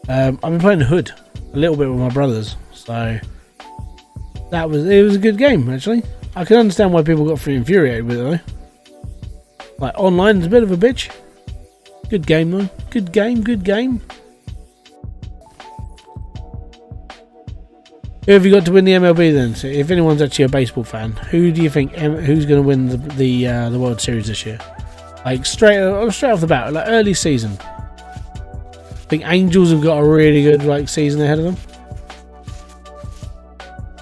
I've been playing Hood a little bit with my brothers, so it was a good game actually. I can understand why people got infuriated with it though. Like online is a bit of a bitch. Good game though. Good game. Good game. Who have you got to win the MLB then? So if anyone's actually a baseball fan, who do you think who's going to win the World Series this year? Like straight off the bat, like early season. I think Angels have got a really good like season ahead of them.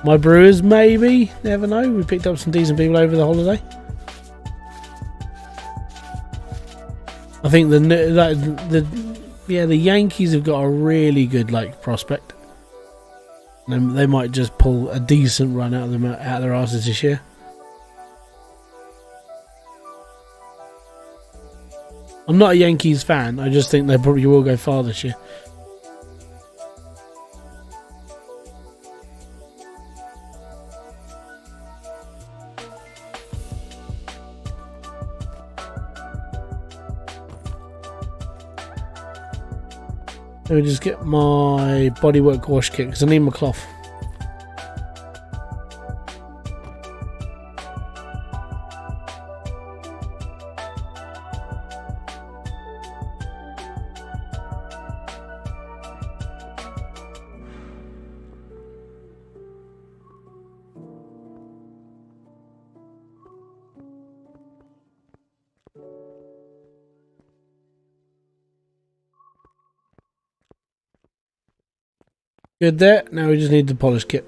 My Brewers maybe, never know. We picked up some decent people over the holiday. I think the Yankees have got a really good like prospect. They might just pull a decent run out of their asses this year. I'm not a Yankees fan. I just think they probably will go far this year. Let me just get my bodywork wash kit because I need my cloth. Good there. Now we just need the polish kit.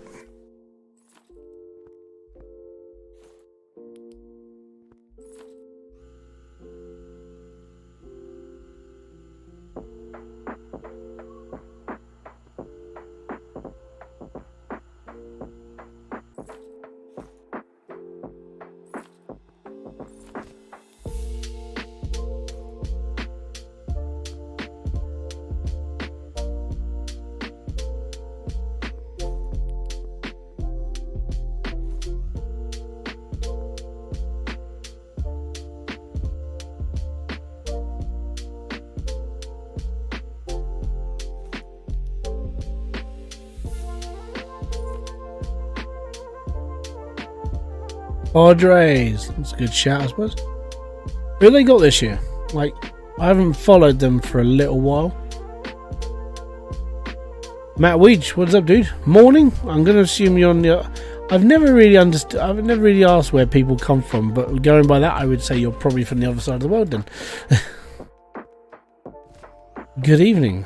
Padres. That's a good shout, I suppose. Who have they got this year? Like, I haven't followed them for a little while. Matt Weech, what's up, dude? Morning. I'm going to assume you're on the... I've never really understood... I've never really asked where people come from, but going by that, I would say you're probably from the other side of the world then. Good evening.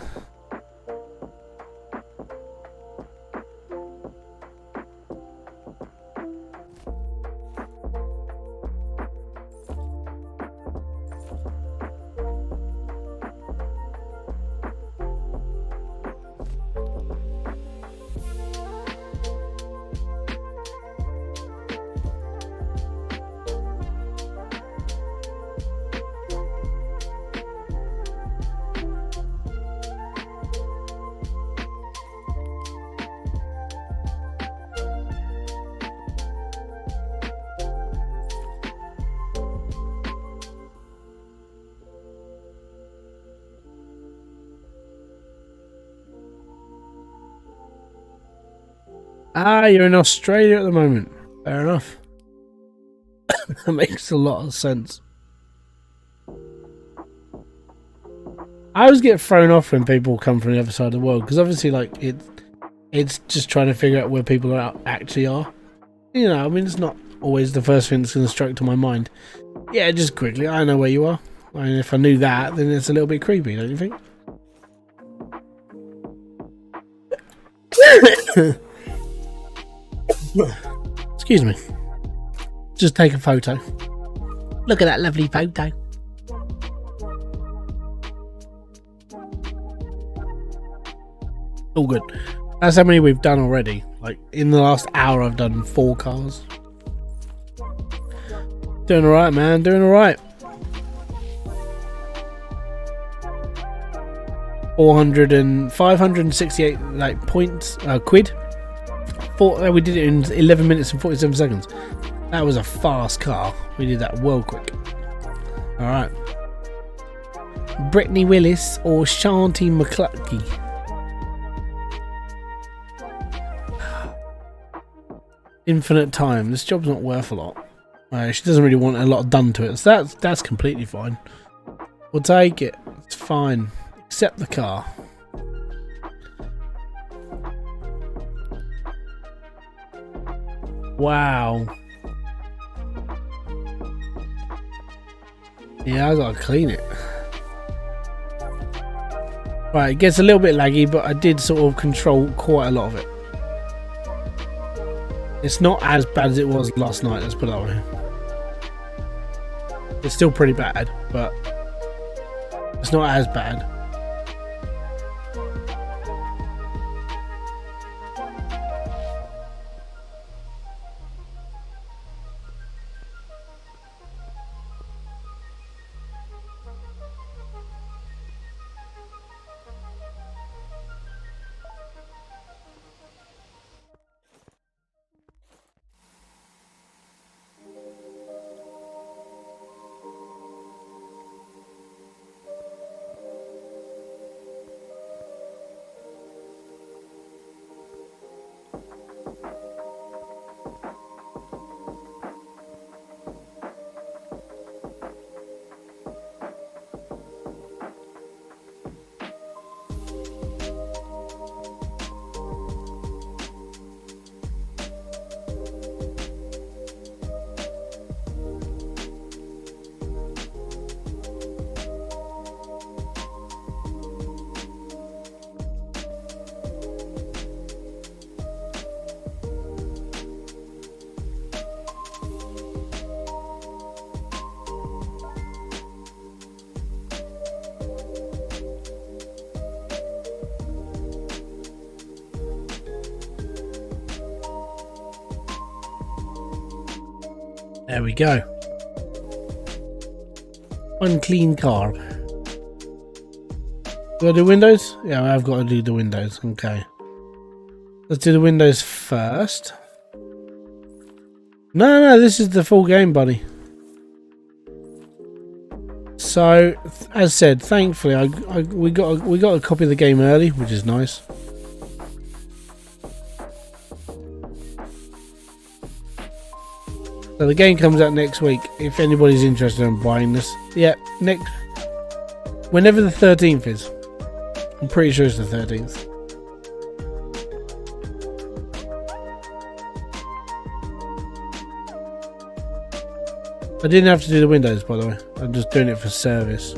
Ah, you're in Australia at the moment. Fair enough. That makes a lot of sense. I always get thrown off when people come from the other side of the world, because obviously, like, it's just trying to figure out where people actually are. You know, I mean, it's not always the first thing that's going to strike to my mind. Yeah, just quickly, I know where you are. I mean, if I knew that, then it's a little bit creepy, don't you think? Excuse me. Just take a photo. Look at that lovely photo. All good. That's how many we've done already. Like, in the last hour, I've done 4 cars. Doing alright, man. Doing alright. 568 like points, quid. We did it in 11 minutes and 47 seconds. That was a fast car. We did that well quick. Alright. Brittany Willis or Shanti McCluskey? Infinite time. This job's not worth a lot. She doesn't really want a lot done to it. So that's completely fine. We'll take it. It's fine. Accept the car. Wow. Yeah, I gotta clean it. Right, it gets a little bit laggy, but I did sort of control quite a lot of it. It's not as bad as it was last night, let's put it that way. It's still pretty bad, but it's not as bad. There we go. Unclean car. Do I do windows? Yeah, I've got to do the windows. Okay. Let's do the windows first. No, this is the full game, buddy. So, as said, thankfully, we got a copy of the game early, which is nice. So the game comes out next week. If anybody's interested in buying this, yeah, whenever the 13th is. I'm pretty sure it's the 13th. I didn't have to do the windows, by the way. I'm just doing it for service.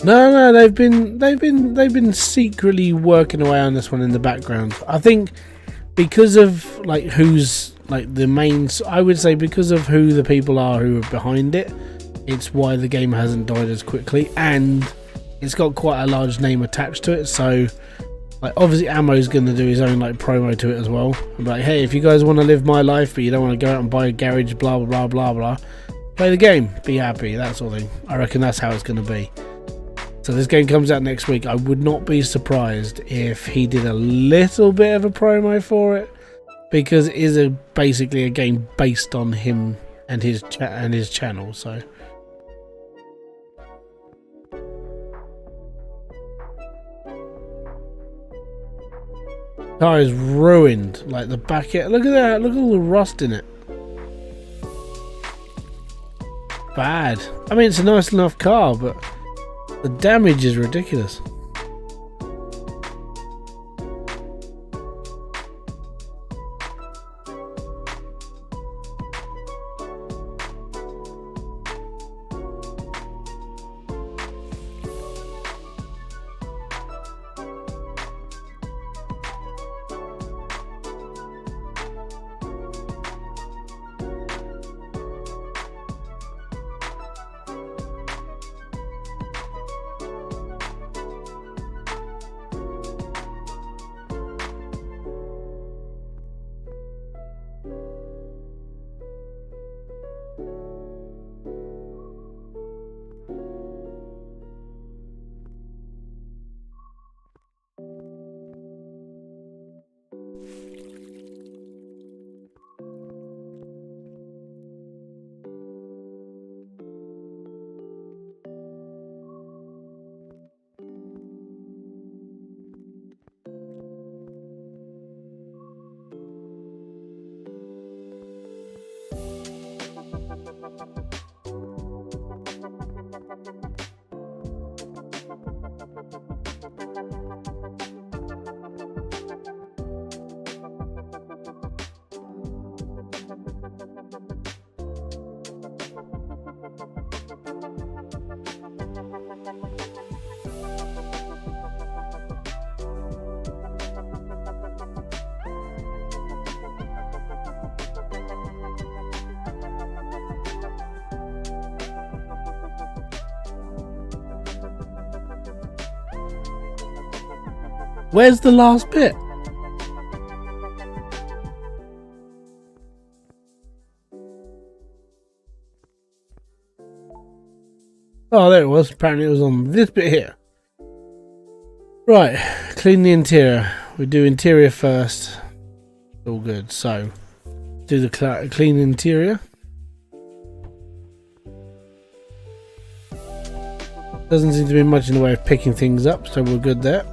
No, they've been secretly working away on this one in the background. I think because of like who's like the main, I would say because of who the people are who are behind it, it's why the game hasn't died as quickly, and it's got quite a large name attached to it. So like obviously Ammo's going to do his own like promo to it as well. I'm like, hey, if you guys want to live my life but you don't want to go out and buy a garage, blah blah blah blah, play the game, be happy, that sort of thing. I reckon that's how it's going to be. So this game comes out next week. I would not be surprised if he did a little bit of a promo for it, because it is basically a game based on him and his channel. So car is ruined. Like the back end. Look at that. Look at all the rust in it. Bad. I mean, it's a nice enough car, but the damage is ridiculous. Where's the last bit? Oh, there it was. Apparently it was on this bit here. Right, clean the interior. We do interior first. All good. So, do the clean interior. Doesn't seem to be much in the way of picking things up, so we're good there.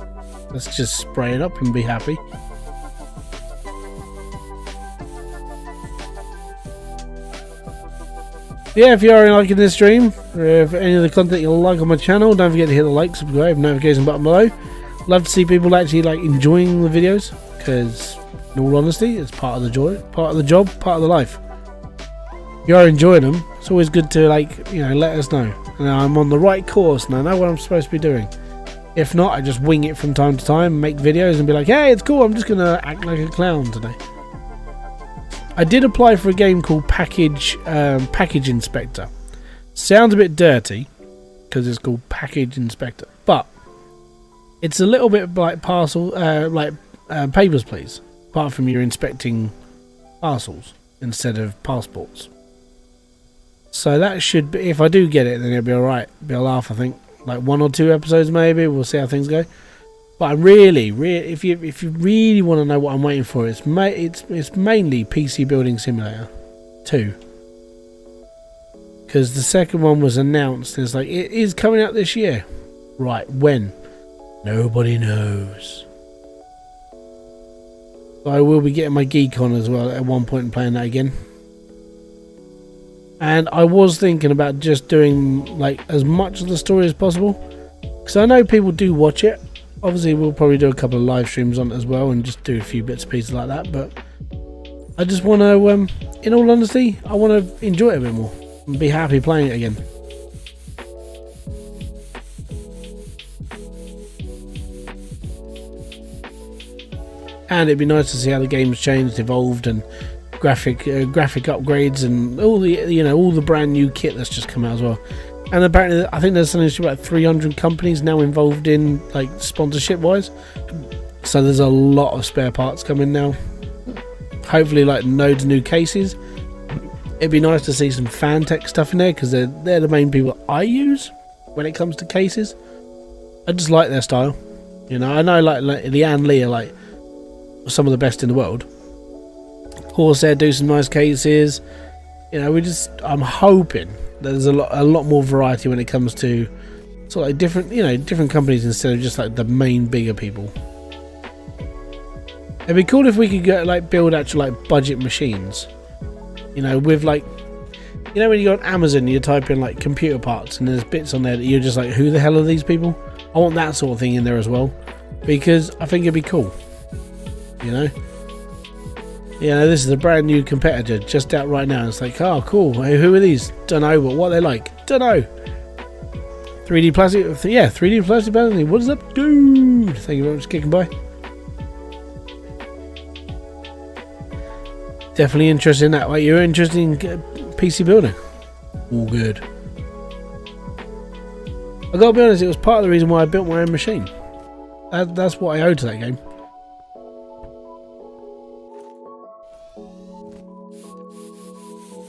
Let's just spray it up and be happy. Yeah, if you are liking this stream, For any of the content you like on my channel, don't forget to hit the like, subscribe, notification button below. Love to see people actually like enjoying the videos, because in all honesty, it's part of the joy, part of the job, part of the life. If you are enjoying them, it's always good to like, you know, let us know. And I'm on the right course and I know what I'm supposed to be doing. If not, I just wing it from time to time, make videos and be like, hey, it's cool, I'm just gonna act like a clown today. I did apply for a game called Package Inspector. Sounds a bit dirty because it's called Package Inspector, but it's a little bit like Papers, Please, apart from you're inspecting parcels instead of passports. So that should be, if I do get it, then it'll be alright. Be a laugh, I think. Like 1 or 2 episodes maybe, we'll see how things go. But I really, if you really want to know what I'm waiting for, it's mainly PC Building Simulator 2. Because the second one was announced, and it's like, it is coming out this year. Right, when? Nobody knows. So I will be getting my geek on as well at one point and playing that again. And I was thinking about just doing like as much of the story as possible, because I know people do watch it. Obviously we'll probably do a couple of live streams on it as well and just do a few bits and pieces like that, but I just want to in all honesty, I want to enjoy it a bit more and be happy playing it again. And it'd be nice to see how the game's changed, evolved, and graphic upgrades, and all the all the brand new kit that's just come out as well. And apparently, I think there's something about 300 companies now involved in like sponsorship wise. So there's a lot of spare parts coming now. Hopefully, like loads of new cases. It'd be nice to see some Fantech stuff in there, because they're the main people I use when it comes to cases. I just like their style. You know, I know like Leanne Lee are like some of the best in the world. Corsair do some nice cases. You know, I'm hoping there's a lot more variety when it comes to sort of like different companies instead of just like the main bigger people. It'd be cool if we could build actual like budget machines. You know, with like, you know when you go on Amazon, you type in like computer parts and there's bits on there that you're just like, who the hell are these people? I want that sort of thing in there as well, because I think it'd be cool. You know? Yeah, this is a brand new competitor just out right now. It's like, oh, cool. Who are these? Don't know, but what they like? Don't know. 3D plastic, yeah, 3D plastic balancing. What is up, dude? Thank you very much for kicking by. Definitely interested in that. Wait, you're interested in PC building? All good. I gotta be honest, it was part of the reason why I built my own machine. That's what I owe to that game.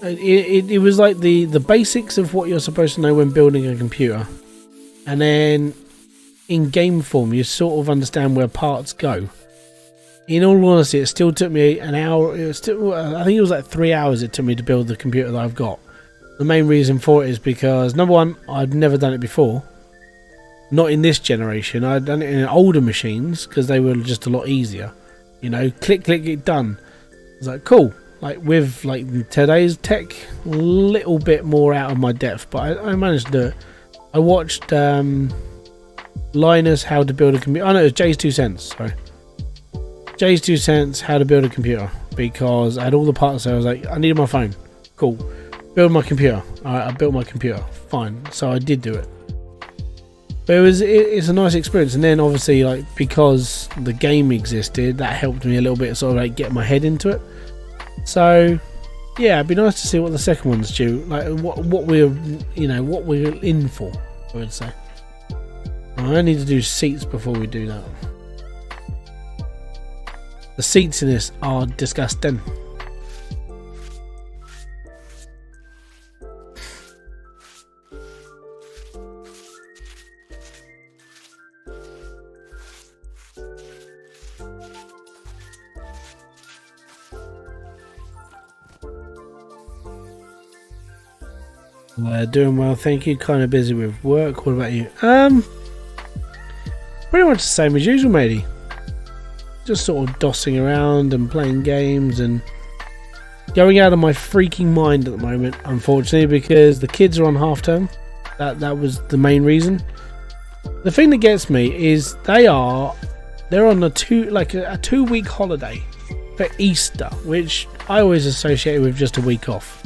It was like the basics of what you're supposed to know when building a computer, and then in game form you sort of understand where parts go. In all honesty, it still took me an hour. I think it was like 3 hours it took me to build the computer that I've got. The main reason for it is because, number one, I'd never done it before. Not in this generation. I'd done it in older machines because they were just a lot easier. You know, click, click, get done. It's like, cool. Like with like today's tech, a little bit more out of my depth, but I managed to do it. I watched Linus how to build a computer. Oh no, it was Jay's 2 cents. Sorry, Jay's 2 cents how to build a computer, because I had all the parts there. I was like, I needed my phone. Cool, build my computer. Alright, I built my computer. Fine, so I did do it. But it's a nice experience, and then obviously like because the game existed, that helped me a little bit, sort of like get my head into it. So yeah, it'd be nice to see what the second one's due, like what we're in for, I would say. I need to do seats before we do that. The seats in this are disgusting. Doing well, thank you. Kind of busy with work. What about you? Pretty much the same as usual, matey. Just sort of dossing around and playing games and going out of my freaking mind at the moment, unfortunately, because the kids are on half term. That was the main reason. The thing that gets me is they're on a 2-week holiday for Easter, which I always associate with just a week off.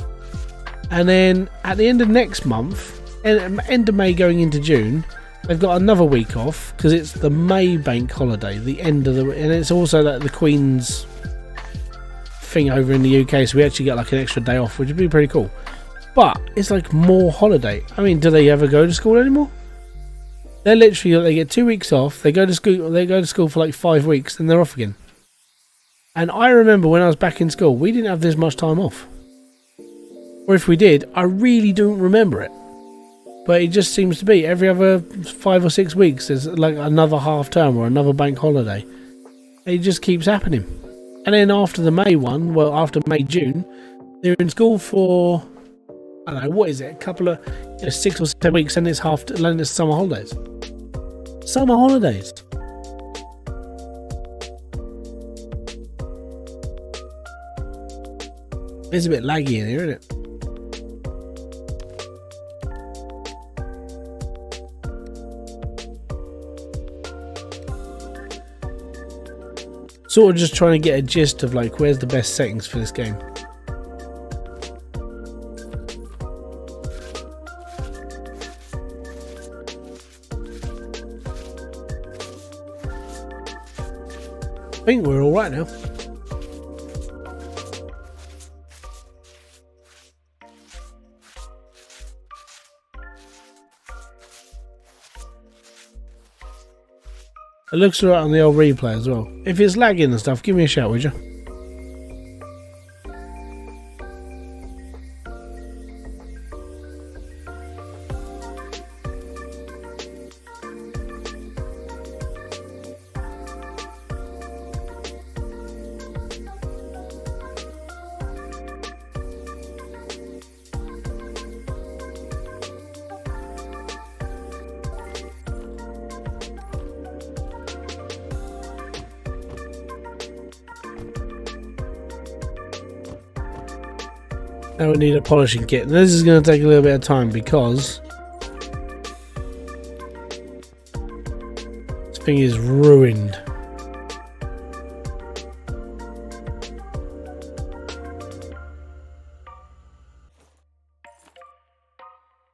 And then at the end of next month, end of May going into June, they've got another week off because it's the May bank holiday, the end of the, and it's also like the Queen's thing over in the UK, so we actually get like an extra day off, which would be pretty cool. But it's like more holiday. I mean, do they ever go to school anymore? They're literally, they get 2 weeks off, they go to school for like 5 weeks, then they're off again. And I remember when I was back in school, we didn't have this much time off. Or if we did, I really don't remember it. But it just seems to be every other 5 or 6 weeks there's like another half term or another bank holiday. It just keeps happening. And then after the May one, well, after May, June, they're in school for, I don't know, what is it? A couple of 6 or 7 weeks, and it's summer holidays. Summer holidays. It's a bit laggy in here, isn't it? Sort of just trying to get a gist of like where's the best settings for this game. I think we're all right now. It looks right on the old replay as well. If it's lagging and stuff, give me a shout, would you? Now we need a polishing kit. And this is going to take a little bit of time because this thing is ruined.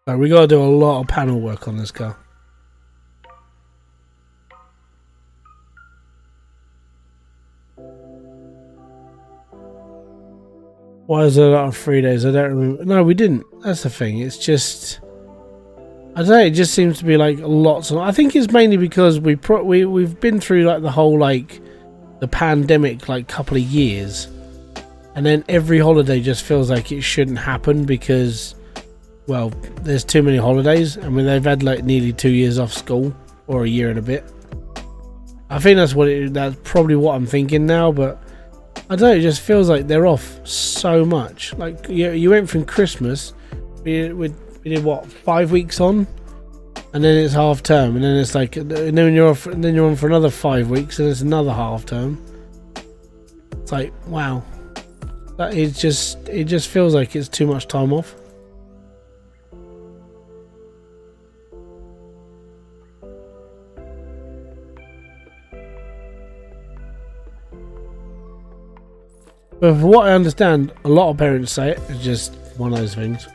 So we got to do a lot of panel work on this car. Why is there not 3 days? I don't remember. No, we didn't. That's the thing. It's just, I don't know. It just seems to be like lots of. I think it's mainly because we've been through like the whole like the pandemic like couple of years, and then every holiday just feels like it shouldn't happen because, well, there's too many holidays. I mean, they've had like nearly 2 years off school or a year and a bit. I think that's probably what I'm thinking now, but. I don't know, it just feels like they're off so much. Like you went from Christmas, we did what, 5 weeks on, and then it's half term, and then it's like, and then you're off, and then you're on for another 5 weeks, and it's another half term. It's like, wow, it just feels like it's too much time off. But from what I understand, a lot of parents say it. It's just one of those things.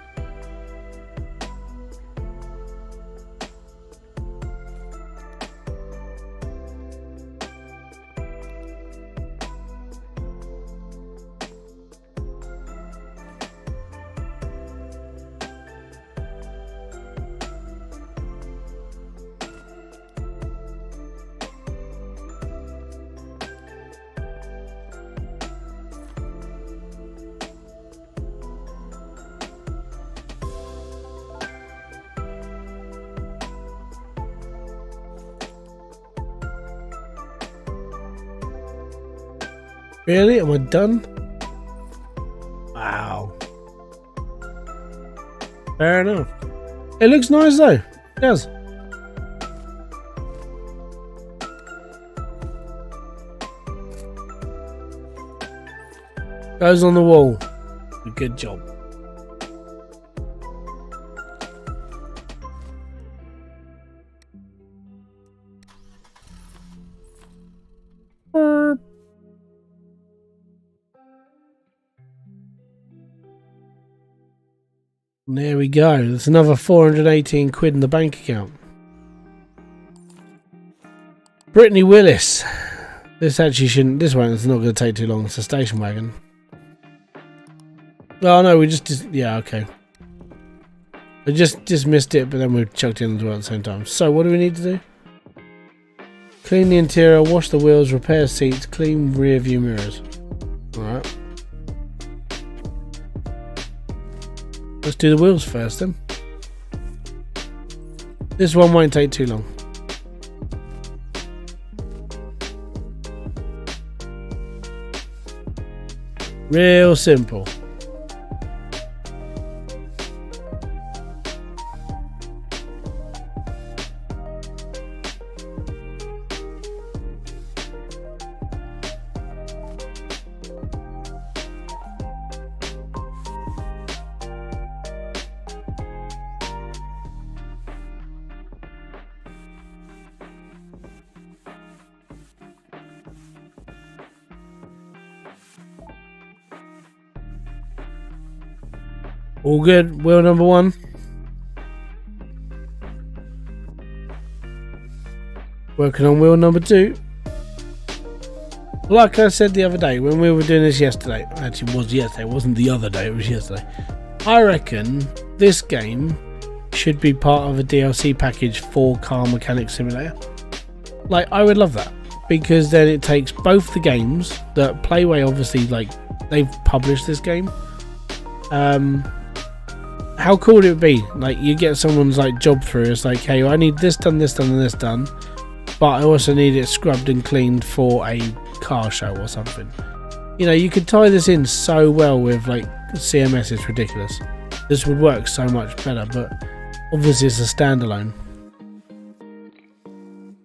Really? Am I done? Wow. Fair enough. It looks nice though. It does. Goes on the wall. Good job. There we go. There's another 418 quid in the bank account. Brittany Willis. This actually shouldn't. This one's not going to take too long. It's a station wagon. Oh no, we just yeah, okay. I just missed it, but then we chucked it in as well at the same time. So what do we need to do? Clean the interior, wash the wheels, repair seats, clean rear view mirrors. Alright. Let's do the wheels first then. This one won't take too long. Real simple. All good. Wheel number 1. Working on wheel number 2. Like I said the other day when we were doing this yesterday, actually it was yesterday, it wasn't the other day, it was yesterday. I reckon this game should be part of a DLC package for Car Mechanic Simulator. Like, I would love that, because then it takes both the games that Playway obviously, like, they've published this game. How cool would it be? Like, you get someone's like job through. It's like, hey, I need this done, this done, and this done, but I also need it scrubbed and cleaned for a car show or something. You know, you could tie this in so well with like CMS. It's ridiculous. This would work so much better, but obviously it's a standalone.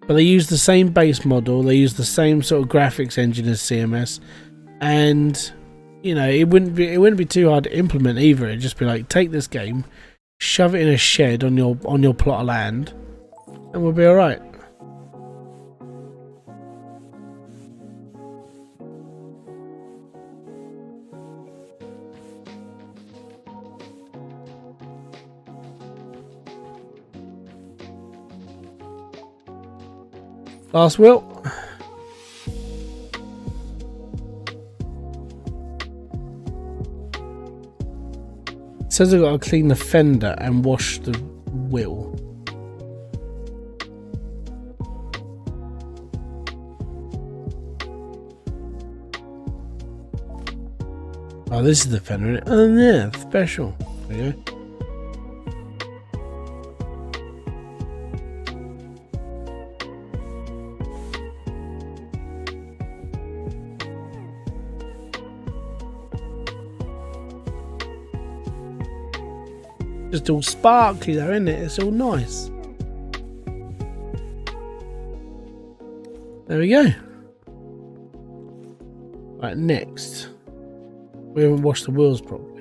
But they use the same base model. They use the same sort of graphics engine as CMS, and you know, it wouldn't be too hard to implement either. It'd just be like, take this game, shove it in a shed on your plot of land, and we'll be all right. Last wheel. Says I've got to clean the fender and wash the wheel. Oh, this is the fender, isn't it? Oh yeah, special. There you go. Just all sparkly though, isn't it? It's all nice. There we go. Right, next. We haven't washed the wheels properly.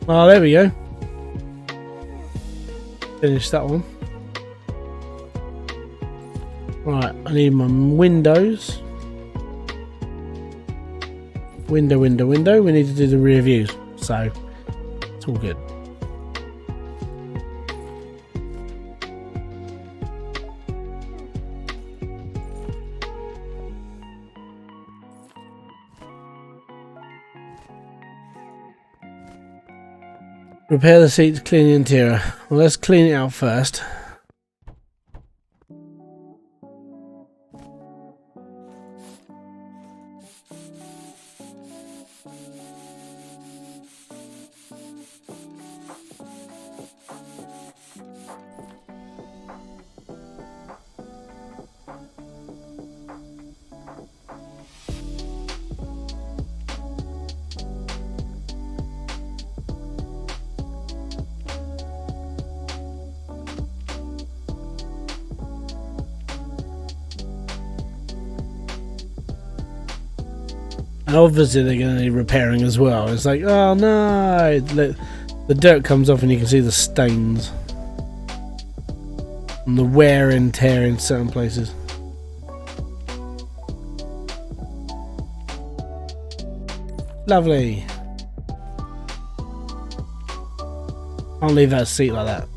Oh, there we go. Finish that one. Right, I need my windows. Window. We need to do the rear views, so it's all good. Repair the seats, clean the interior. Well, let's clean it out first. And obviously they're going to need repairing as well. It's like, oh no, the dirt comes off and you can see the stains and the wear and tear in certain places. Lovely. I'll leave that seat like that.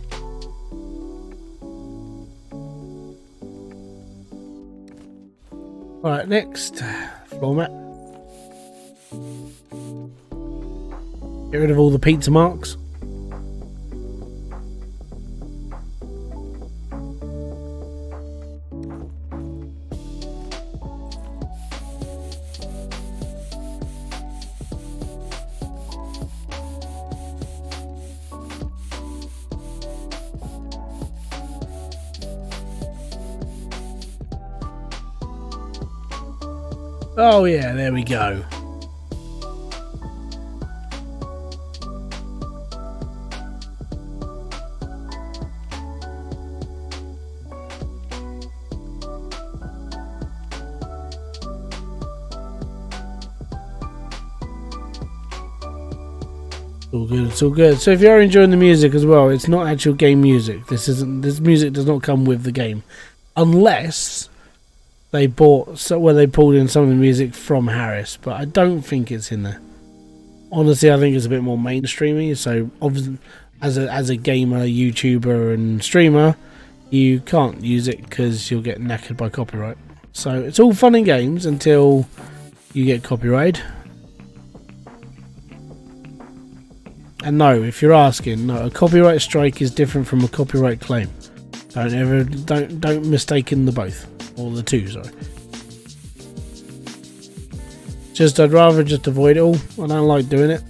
Alright, next. Floor mat. Get rid of all the pizza marks. Oh yeah, there we go. All good, it's all good. So if you're enjoying the music as well, it's not actual game music. This music does not come with the game. Unless they they pulled in some of the music from Harris, but I don't think it's in there. Honestly, I think it's a bit more mainstreamy. So obviously, as a gamer, YouTuber and streamer, you can't use it because you'll get knackered by copyright. So it's all fun and games until you get copyrighted. And no, if you're asking, no, a copyright strike is different from a copyright claim. Don't mistake in the both. Or the two, sorry. I'd rather just avoid it all. I don't like doing it.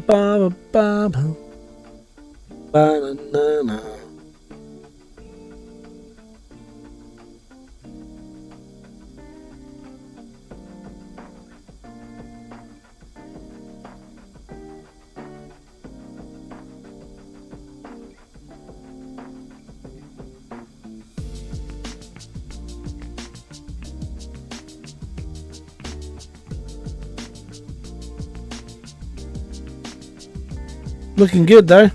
Ba ba ba ba na na. Looking good though.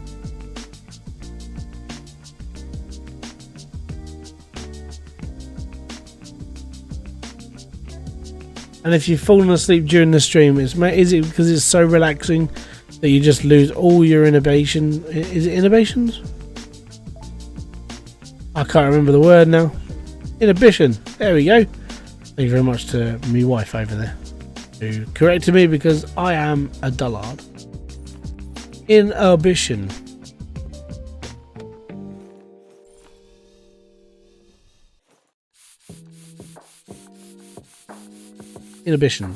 And if you've fallen asleep during the stream, is it because it's so relaxing that you just lose all your inhibition? Is it inhibitions? I can't remember the word now. Inhibition. There we go. Thank you very much to my wife over there who corrected me because I am a dullard. Inhibition. Inhibition.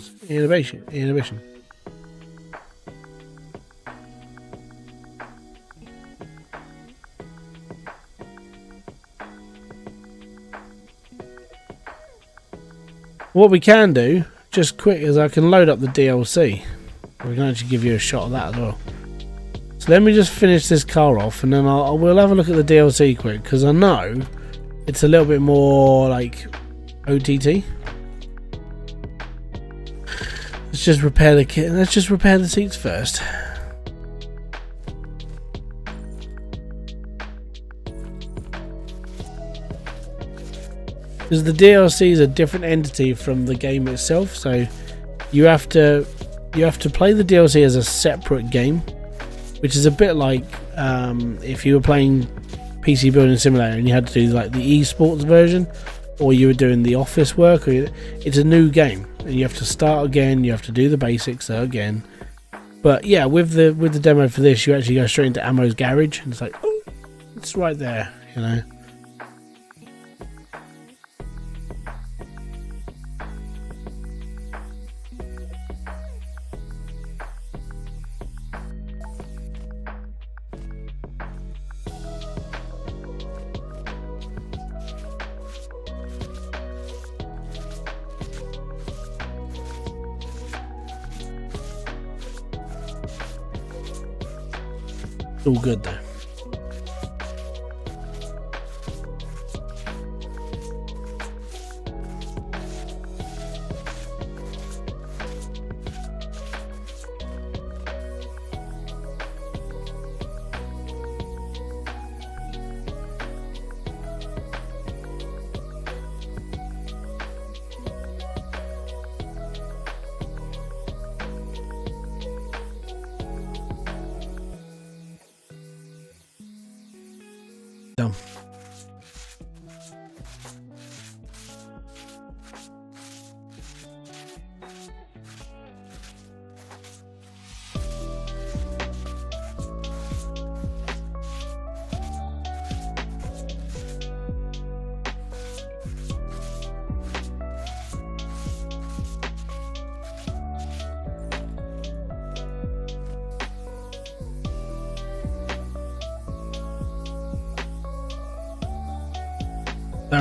What we can do, just quick, is I can load up the DLC. We can actually give you a shot of that as well. So let me just finish this car off, and then we'll have a look at the DLC quick, because I know it's a little bit more like OTT. Let's just repair the kit. Let's just repair the seats first. Because the DLC is a different entity from the game itself, so you have to play the DLC as a separate game, which is a bit like if you were playing PC Building Simulator and you had to do like the esports version, or you were doing the office work, it's a new game and you have to start again. You have to do the basics again. But yeah, with the demo for this, you actually go straight into Ammo's garage, and it's like, oh, it's right there, you know. It's all good though. Done.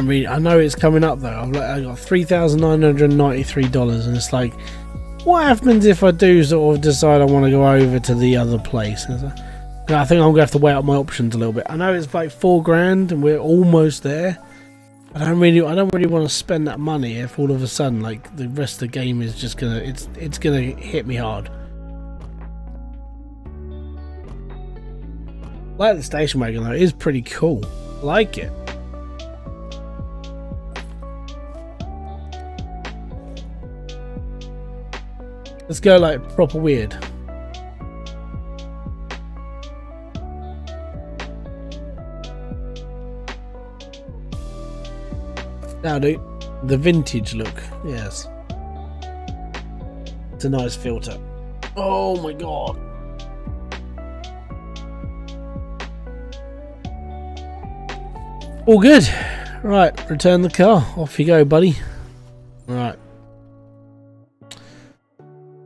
I know it's coming up though. I got $3,993, and it's like, what happens if I do sort of decide I want to go over to the other place? I think I'm gonna have to weigh up my options a little bit. I know it's like $4,000 and we're almost there. I don't really want to spend that money if all of a sudden like the rest of the game is just gonna it's gonna hit me hard. I like the station wagon though. It is pretty cool. I like it. Let's go like proper weird. Now, dude, the vintage look. Yes, it's a nice filter. Oh my god. All good. Right, return the car. Off you go, buddy. Right.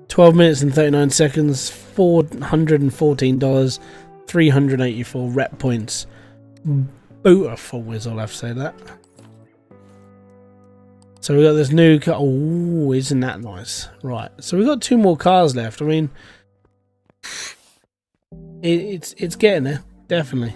12 minutes and 39 seconds, $414, 384 rep points. Beautiful is all I have to say to that. So we got this new car. Oh, isn't that nice? Right, so we've got 2 more cars left. I mean, it's getting there, definitely.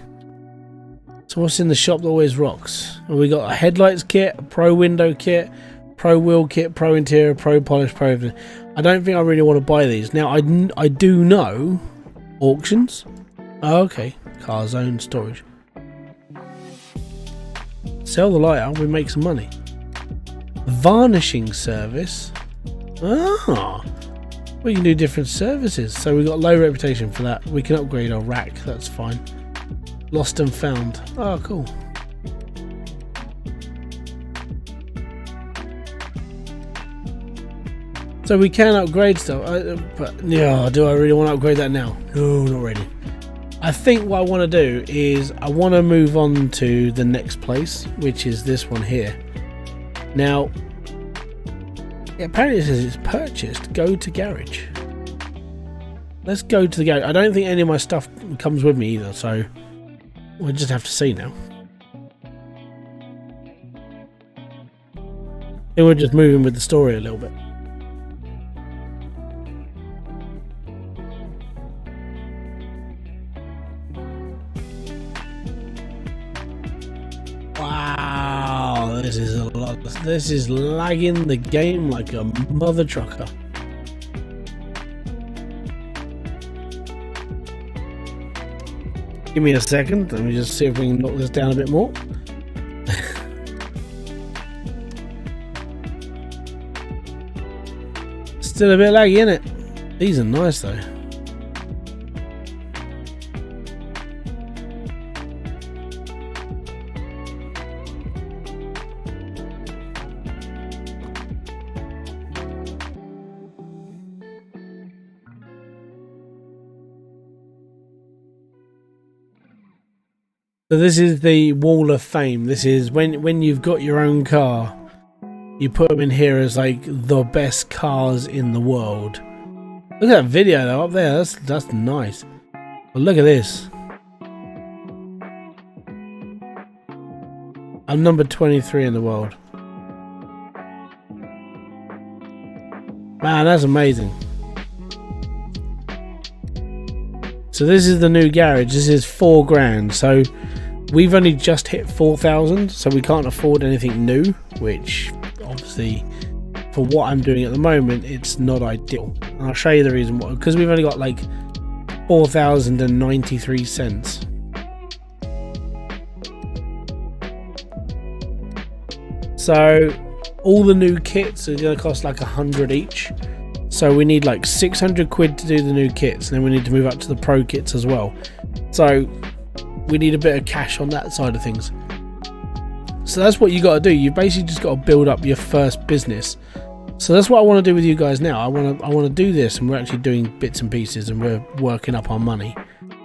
So what's in the shop that always rocks? We got a headlights kit, a pro window kit, pro wheel kit, pro interior, pro polish, pro everything. I don't think I really want to buy these. Now, I do know auctions. Oh, okay. Car zone storage. Sell the lighter, we make some money. Varnishing service. Ah, we can do different services. So we've got low reputation for that. We can upgrade our rack, that's fine. Lost and found. Oh, cool. So we can upgrade stuff, but yeah, do I really want to upgrade that now? No, not really. I think what I want to do is I want to move on to the next place, which is this one here. Now, apparently it says it's purchased. Go to garage. Let's go to the garage. I don't think any of my stuff comes with me either, so we'll just have to see now. Then we're just moving with the story a little bit. Wow, this is a lot. This is lagging the game like a mother trucker. Give me a second. Let me just see if we can knock this down a bit more. Still a bit laggy, isn't it? These are nice though. So this is the Wall of Fame. This is when you've got your own car, you put them in here as like the best cars in the world. Look at that video though up there. That's nice. But look at this. I'm number 23 in the world. Man, that's amazing. So this is the new garage. This is 4 grand. So we've only just hit 4,000, so we can't afford anything new, which obviously for what I'm doing at the moment, it's not ideal. And I'll show you the reason why. Because we've only got like 4,093 cents. So all the new kits are going to cost like 100 each. So we need like 600 quid to do the new kits, and then we need to move up to the pro kits as well. So we need a bit of cash on that side of things. So that's what you got to do. You basically just got to build up your first business. So that's what I want to do with you guys now. I want to do this, and we're actually doing bits and pieces, and we're working up our money.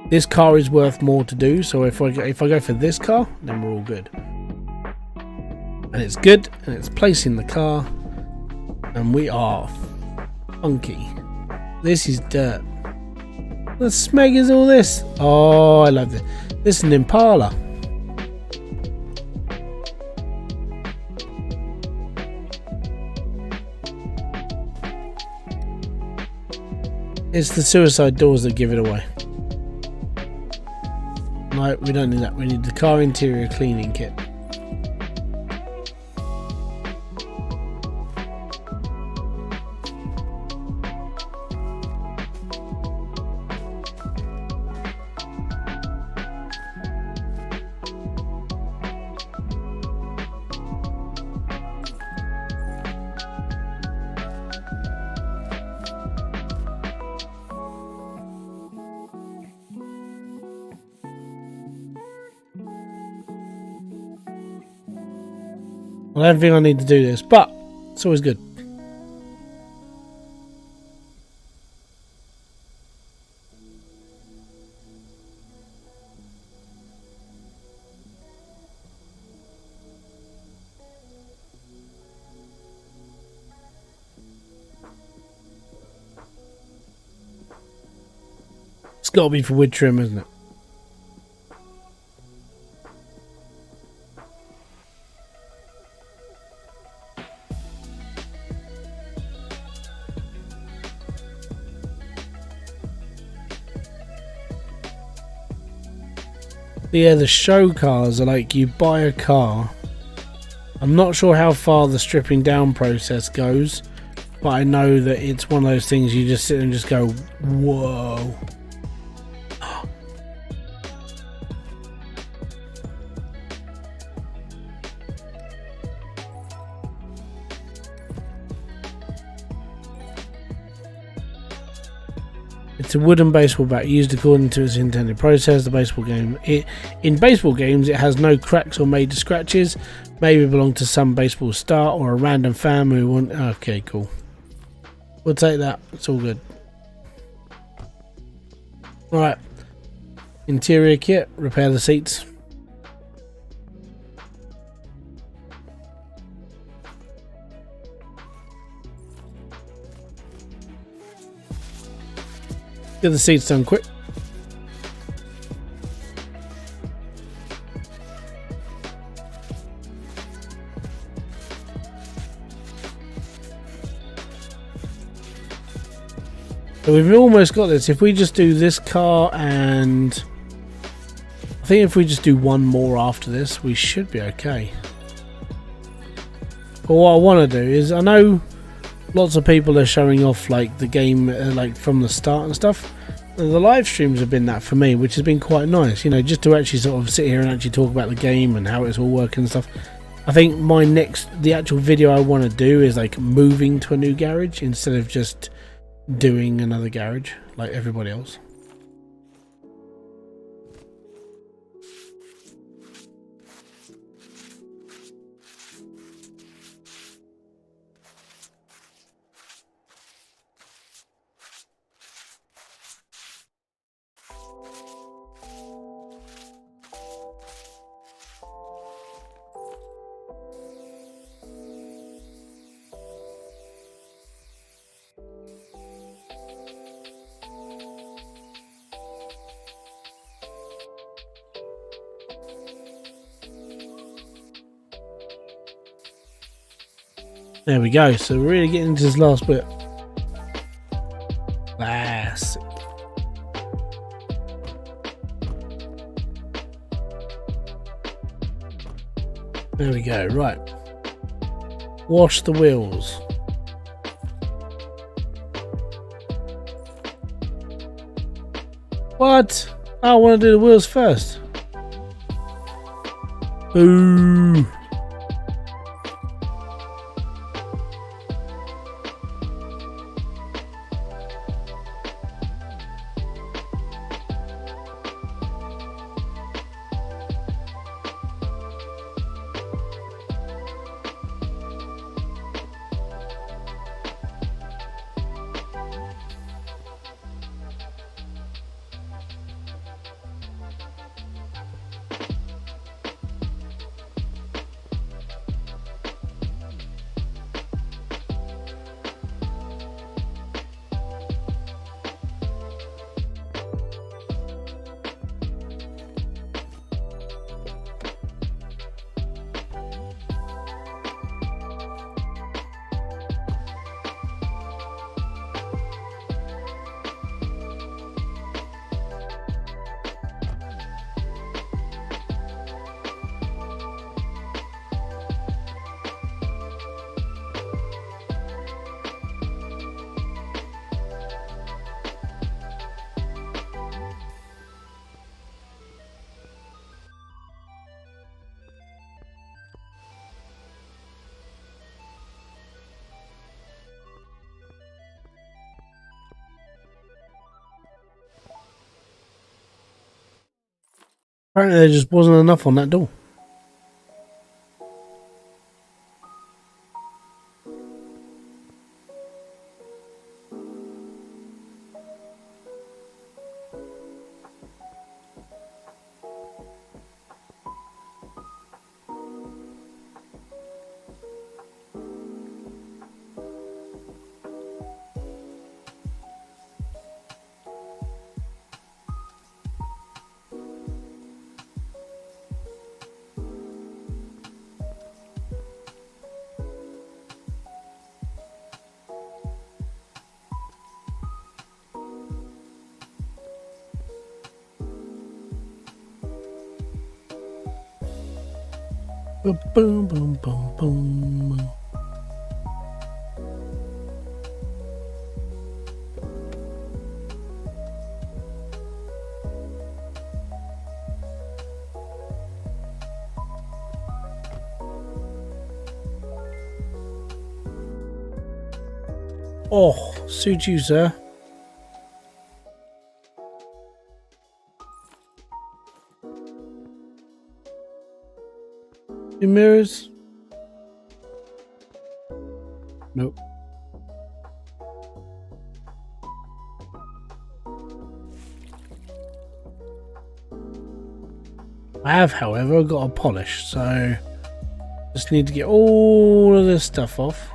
This car is worth more to do. So if I go for this car, then we're all good. And it's good, and it's placing the car, and we are funky. This is dirt. What smeg is all this? Oh, I love this. This is an Impala. It's the suicide doors that give it away. No, we don't need that. We need the car interior cleaning kit. I don't think I need to do this, but it's always good. It's got to be for wood trim, isn't it? Yeah, the show cars are like you buy a car. I'm not sure how far the stripping down process goes, but I know that it's one of those things you just sit and just go, whoa. It's a wooden baseball bat used according to its intended process. The baseball game. In baseball games, it has no cracks or major scratches. Maybe belong to some baseball star or a random fan who want. Okay, cool. We'll take that. It's all good. All right. Interior kit. Repair the seats. Get the seats done quick. So we've almost got this. If we just do this car, and I think if we just do one more after this, we should be okay. But what I want to do is, I know lots of people are showing off like the game like from the start and stuff. And the live streams have been that for me, which has been quite nice, you know, just to actually sort of sit here and actually talk about the game and how it's all working and stuff. I think the actual video I want to do is like moving to a new garage instead of just doing another garage like everybody else. There we go. So we're really getting into this last bit. There we go. Right. Wash the wheels. What? I want to do the wheels first. Boo. Apparently there just wasn't enough on that door. Boom, boom, boom, boom, boom. Oh, suit you, sir. Your mirrors? Nope. I have, however, got a polish, so just need to get all of this stuff off.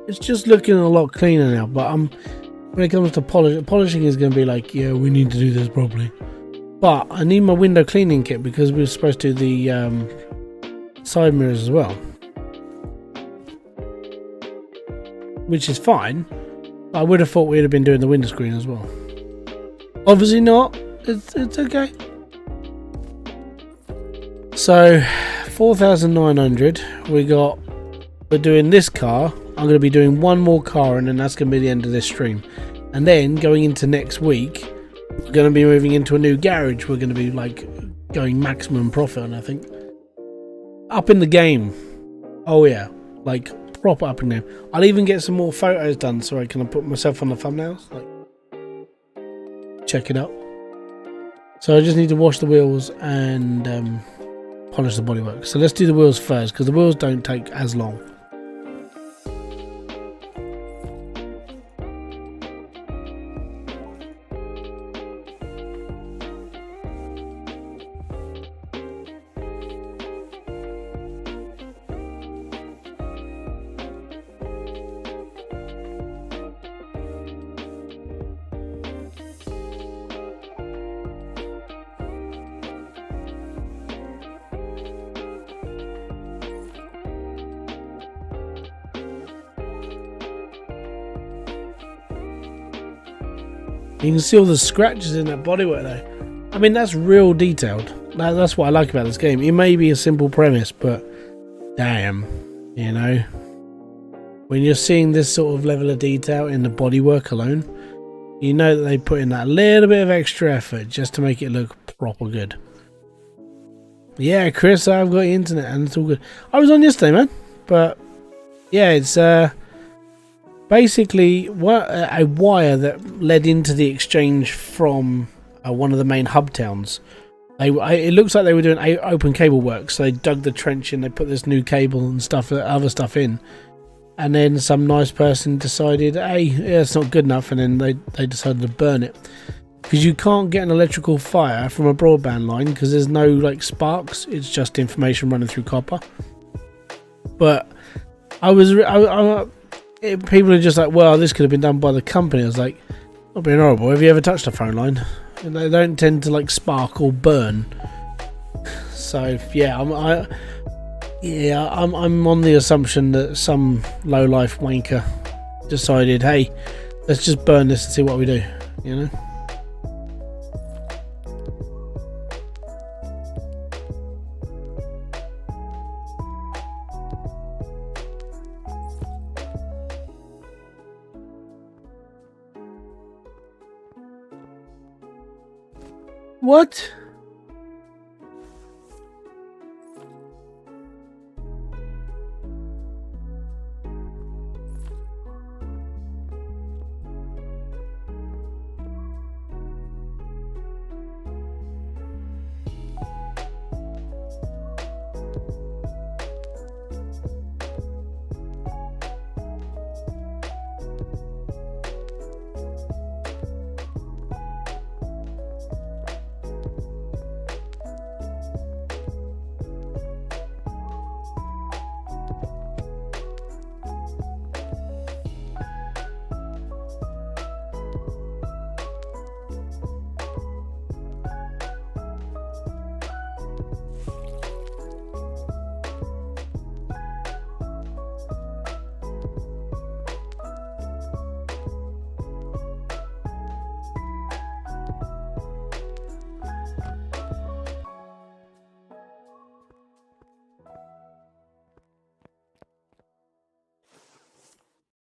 It's just looking a lot cleaner now, but when it comes to polishing is going to be like, yeah, we need to do this properly. But I need my window cleaning kit because we were supposed to do the side mirrors as well, which is fine. But I would have thought we'd have been doing the window screen as well. Obviously not. It's okay. So 4,900. We're doing this car. I'm going to be doing one more car, and then that's going to be the end of this stream. And then going into next week, we're going to be moving into a new garage. We're going to be like going maximum profit on, I think. Up in the game. Oh yeah, like proper up in the game. I'll even get some more photos done so I can put myself on the thumbnails. Like, check it out. So I just need to wash the wheels and polish the bodywork. So let's do the wheels first, because the wheels don't take as long. You can see all the scratches in that bodywork though. I mean, that's real detailed. That's what I like about this game. It may be a simple premise, but damn, you know, when you're seeing this sort of level of detail in the bodywork alone, you know that they put in that little bit of extra effort just to make it look proper good. Yeah, Chris, I've got internet and it's all good. I was on yesterday, man, but yeah, it's basically a wire that led into the exchange from one of the main hub towns. It looks like they were doing open cable work, so they dug the trench in, they put this new cable and stuff, other stuff in, and then some nice person decided, hey, yeah, it's not good enough, and then they decided to burn it. Because you can't get an electrical fire from a broadband line because there's no like sparks, it's just information running through copper. But people are just like, well, this could have been done by the company. I was like, not being horrible, have you ever touched a phone line? And they don't tend to like spark or burn. So yeah, I'm on the assumption that some low life wanker decided, hey, let's just burn this and see what we do, you know. What?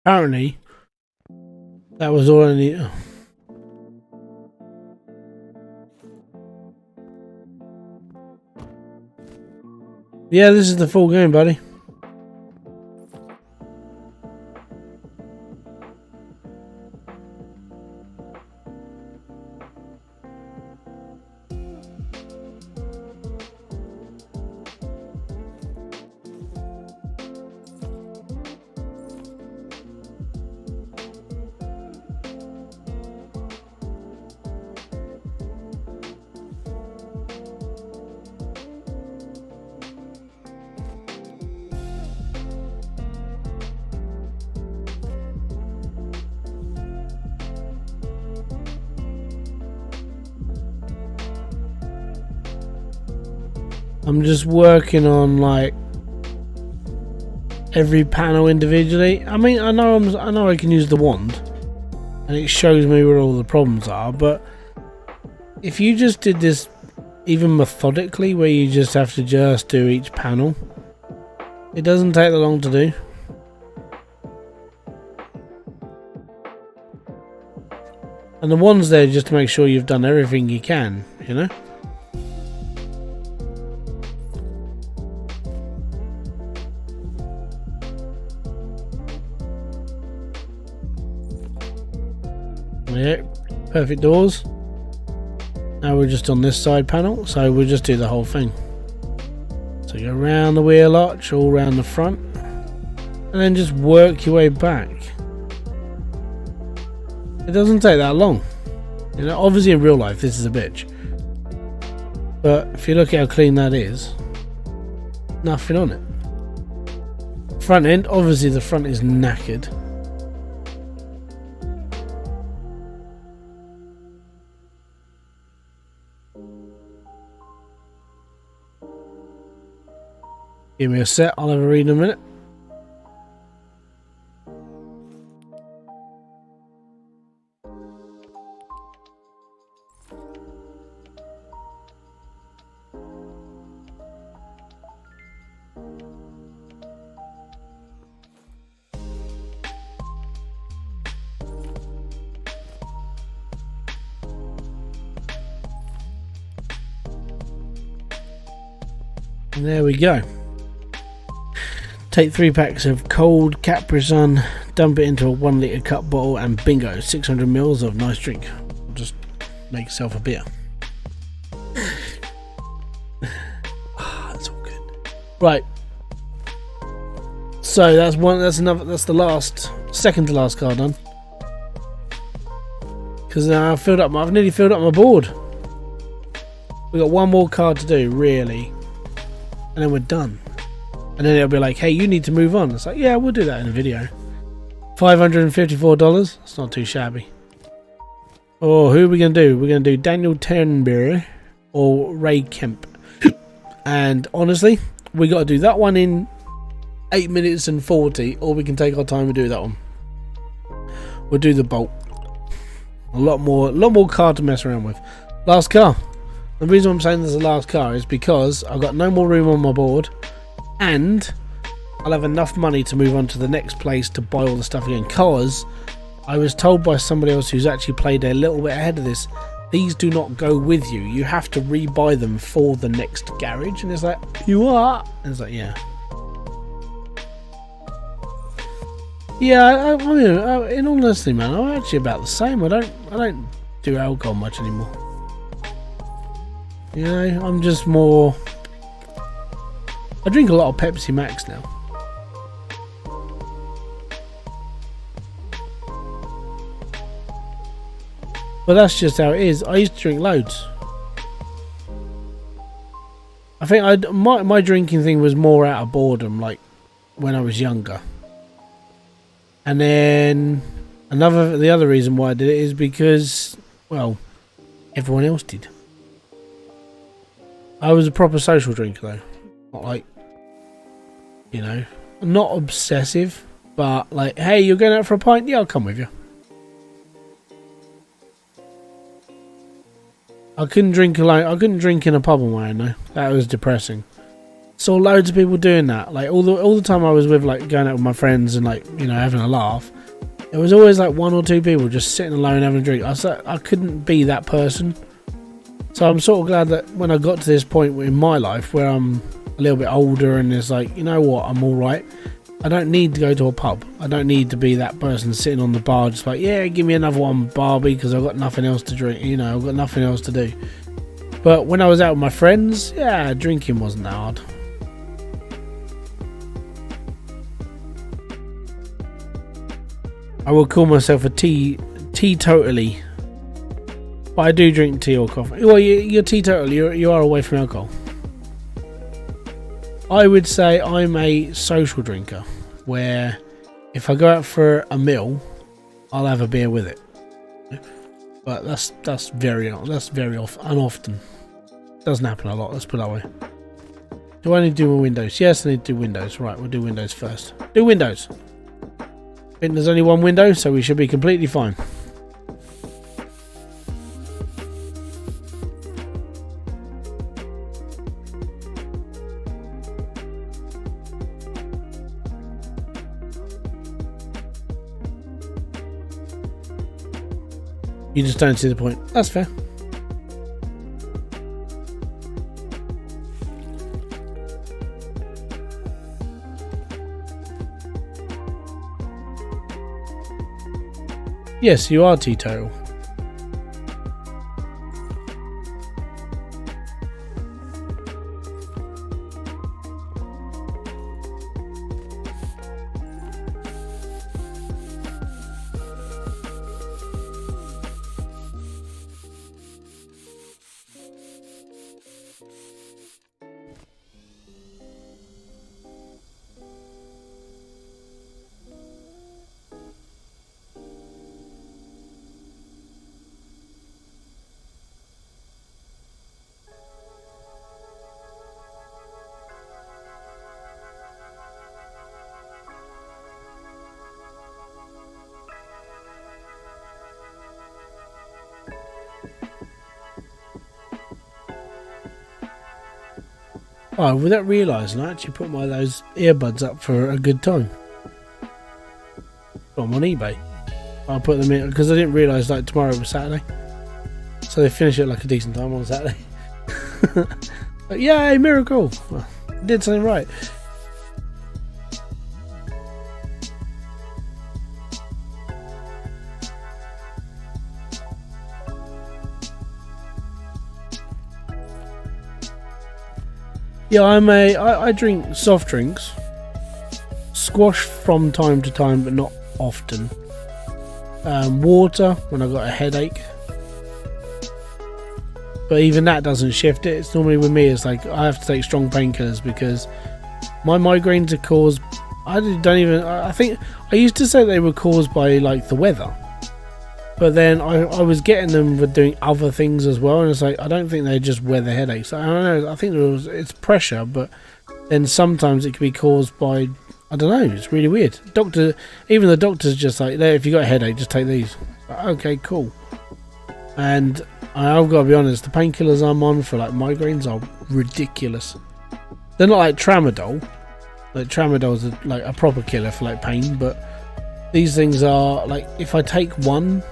Apparently, that was all I need. Yeah, this is the full game, buddy. I'm just working on like every panel individually. I mean, I know I can use the wand, and it shows me where all the problems are. But if you just did this even methodically, where you just have to just do each panel. It doesn't take that long to do. And the one's there just to make sure you've done everything you can, you know? Yeah, perfect doors. Now we're just on this side panel, so we'll just do the whole thing. So go around the wheel arch, all around the front, and then just work your way back. It doesn't take that long. You know, obviously in real life this is a bitch. But if you look at how clean that is, nothing on it. Front end, obviously the front is knackered. Give me a set, I'll have a read in a minute. And there we go. Take 3 packs of cold Capri Sun, dump it into a 1 litre cup bottle, and bingo, 600 mils of nice drink. Just make yourself a beer. That's all good. Right. So that's the last, second to last card done. Because now I've nearly filled up my board. We've got one more card to do, really. And then we're done. And then it'll be like, hey, you need to move on. It's like, yeah, we'll do that in a video. $554. It's not too shabby. Oh, who are we going to do? We're going to do Daniel Turnberry or Ray Kemp. And honestly, we got to do that one in 8 minutes and 40, or we can take our time and do that one. We'll do the Bolt. A lot more car to mess around with. Last car. The reason I'm saying this is the last car is because I've got no more room on my board. And I'll have enough money to move on to the next place to buy all the stuff again, because I was told by somebody else who's actually played a little bit ahead of this, these do not go with you. You have to re-buy them for the next garage. And it's like, you are? And it's like, yeah. Yeah, I mean, in all honesty, man, I'm actually about the same. I don't do alcohol much anymore. You know, I'm just more... I drink a lot of Pepsi Max now. But that's just how it is. I used to drink loads. I think my drinking thing was more out of boredom, like when I was younger. And then the other reason why I did it is because, well, everyone else did. I was a proper social drinker though. Not like, you know, not obsessive, but like, hey, you're going out for a pint? Yeah, I'll come with you. I couldn't drink alone. I couldn't drink in a pub on my own though. That was depressing. Saw loads of people doing that. Like all the time I was with, like going out with my friends and like, you know, having a laugh. It was always like 1 or 2 people just sitting alone having a drink. I couldn't be that person. So I'm sort of glad that when I got to this point in my life where I'm a little bit older and it's like, you know what, I'm all right. I don't need to go to a pub. I don't need to be that person sitting on the bar just like, yeah, give me another one, Barbie, because I've got nothing else to drink. You know, I've got nothing else to do. But when I was out with my friends, yeah, drinking wasn't that hard. I will call myself a teetotally, but I do drink tea or coffee. Well, you're teetotal. You are away from alcohol. I would say I'm a social drinker, where if I go out for a meal, I'll have a beer with it. But that's very unoften. Doesn't happen a lot. Let's put it that way. Do I need to do my windows? Yes, I need to do windows. Right, we'll do windows first. Do windows. I think there's only one window, so we should be completely fine. You just don't see the point. That's fair. Yes, you are teetotal. Oh, without realising, I actually put those earbuds up for a good time. I'm on eBay. I put them in because I didn't realise like tomorrow was Saturday, so they finish at like a decent time on Saturday. But yay, miracle! Well, I did something right. Yeah, I drink soft drinks, squash from time to time, but not often. Water when I've got a headache, but even that doesn't shift it. It's normally with me, it's like I have to take strong painkillers because my migraines are caused. I think I used to say they were caused by like the weather, but then I was getting them with doing other things as well, and it's like I don't think they're just weather headaches. I don't know. I think it's pressure, but then sometimes it can be caused by, I don't know. It's really weird. Even the doctor's just like, if you got a headache, just take these. Like, okay, cool. And I've got to be honest, the painkillers I'm on for like migraines are ridiculous. They're not like tramadol. Like tramadol is like a proper killer for like pain, but these things are like, if I take one,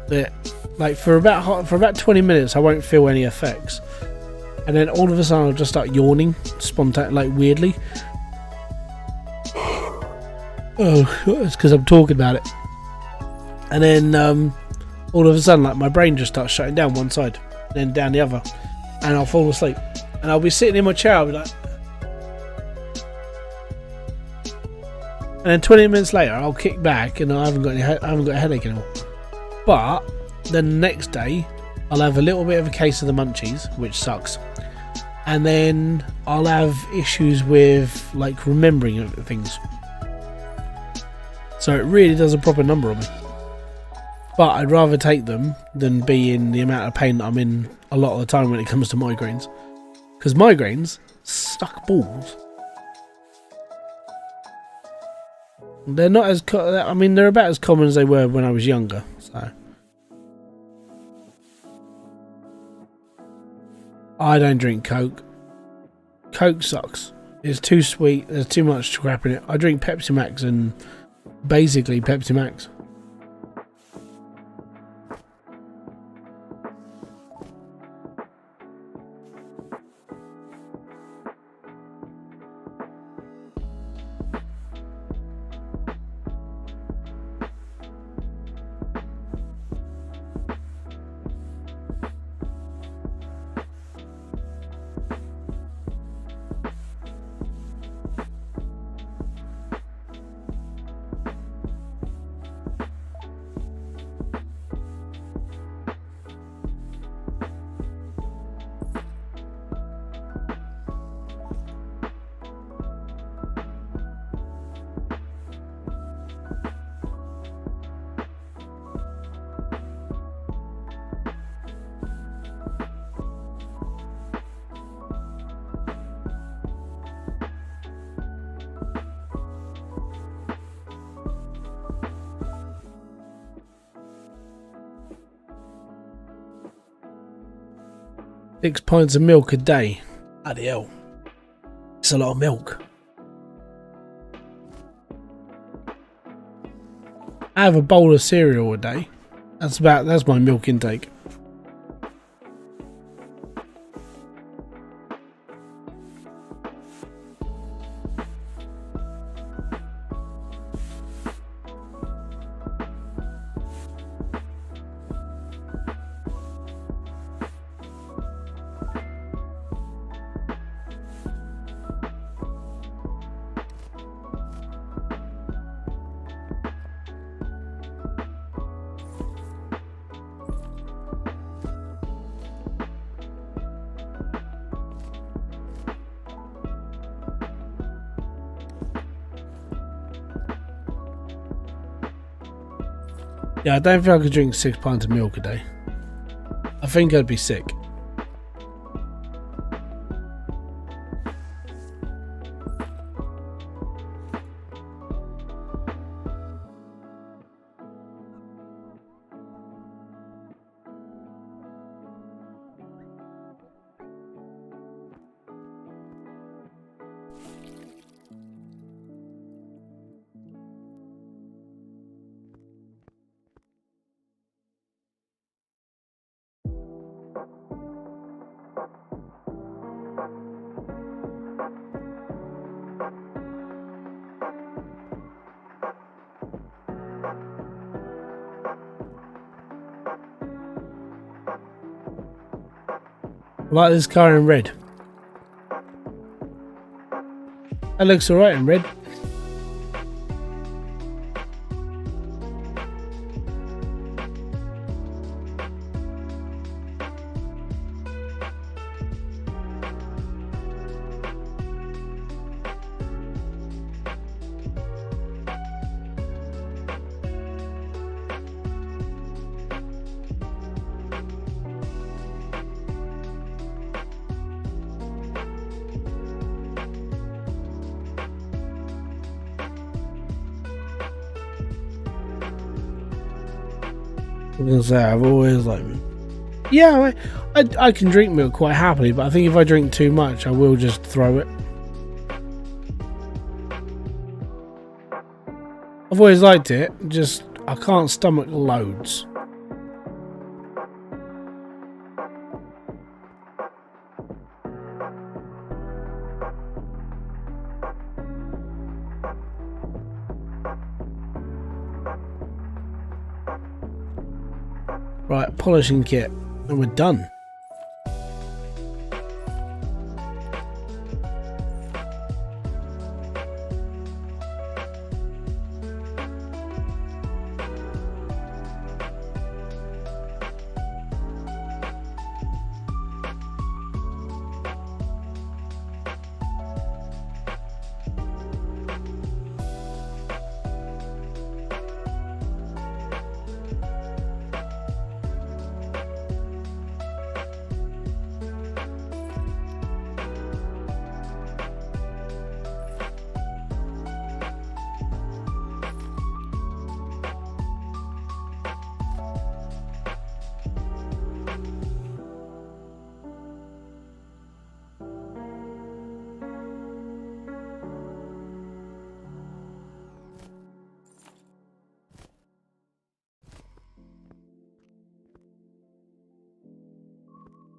that like for about 20 minutes I won't feel any effects, and then all of a sudden I'll just start yawning like weirdly. Oh, it's because I'm talking about it. And then all of a sudden like my brain just starts shutting down one side, then down the other, and I'll fall asleep, and I'll be sitting in my chair, I'll be like, and then 20 minutes later I'll kick back and I haven't got a headache anymore. But then the next day I'll have a little bit of a case of the munchies, which sucks, and then I'll have issues with like remembering things. So it really does a proper number on me. But I'd rather take them than be in the amount of pain that I'm in a lot of the time when it comes to migraines, because migraines suck balls. They're not as they're about as common as they were when I was younger. So I don't drink Coke. Coke sucks. It's too sweet. There's too much crap in it. I drink Pepsi Max, and basically Pepsi Max. Six pints of milk a day. Bloody hell. It's a lot of milk. I have a bowl of cereal a day. That's my milk intake. Yeah, I don't think I could drink 6 pints of milk a day. I think I'd be sick. I like this car in red. That looks alright in red. I was gonna say, I've always like, yeah, I can drink milk quite happily, but I think if I drink too much, I will just throw it. I've always liked it, just I can't stomach loads. Right, polishing kit, and we're done.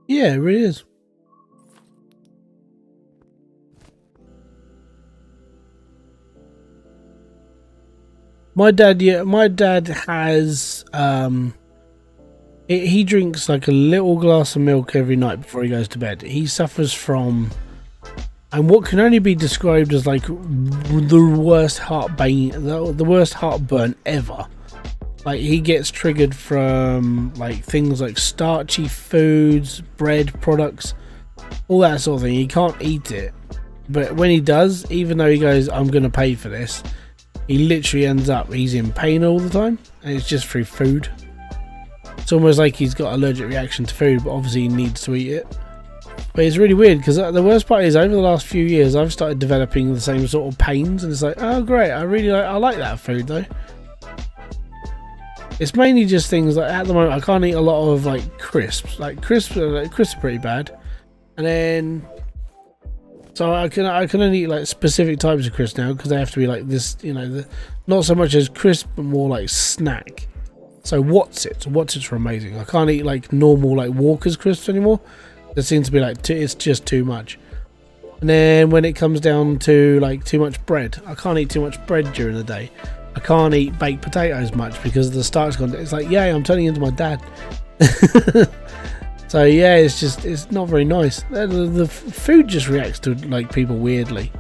Yeah, it really is. My dad has he drinks like a little glass of milk every night before he goes to bed. He suffers from and what can only be described as like the worst the worst heartburn ever. Like he gets triggered from like things like starchy foods, bread products, all that sort of thing. He can't eat it, but when he does, even though he goes, "I'm going to pay for this," he literally ends up he's in pain all the time, and it's just through food. It's almost like he's got an allergic reaction to food, but obviously he needs to eat it. But it's really weird because the worst part is over the last few years I've started developing the same sort of pains, and it's like, oh great, I like that food though. It's mainly just things like at the moment I can't eat a lot of like crisps. Like crisps are pretty bad, and then so I can only eat like specific types of crisps now because they have to be like this, you know, not so much as crisp but more like snack. So What's-its are amazing. I can't eat like normal like Walker's crisps anymore. It seems to be like it's just too much. And then when it comes down to like too much bread, I can't eat too much bread during the day. I can't eat baked potatoes much because of the starch content. It's like, yeah, I'm turning into my dad. So yeah, it's not very nice. The food just reacts to like people weirdly.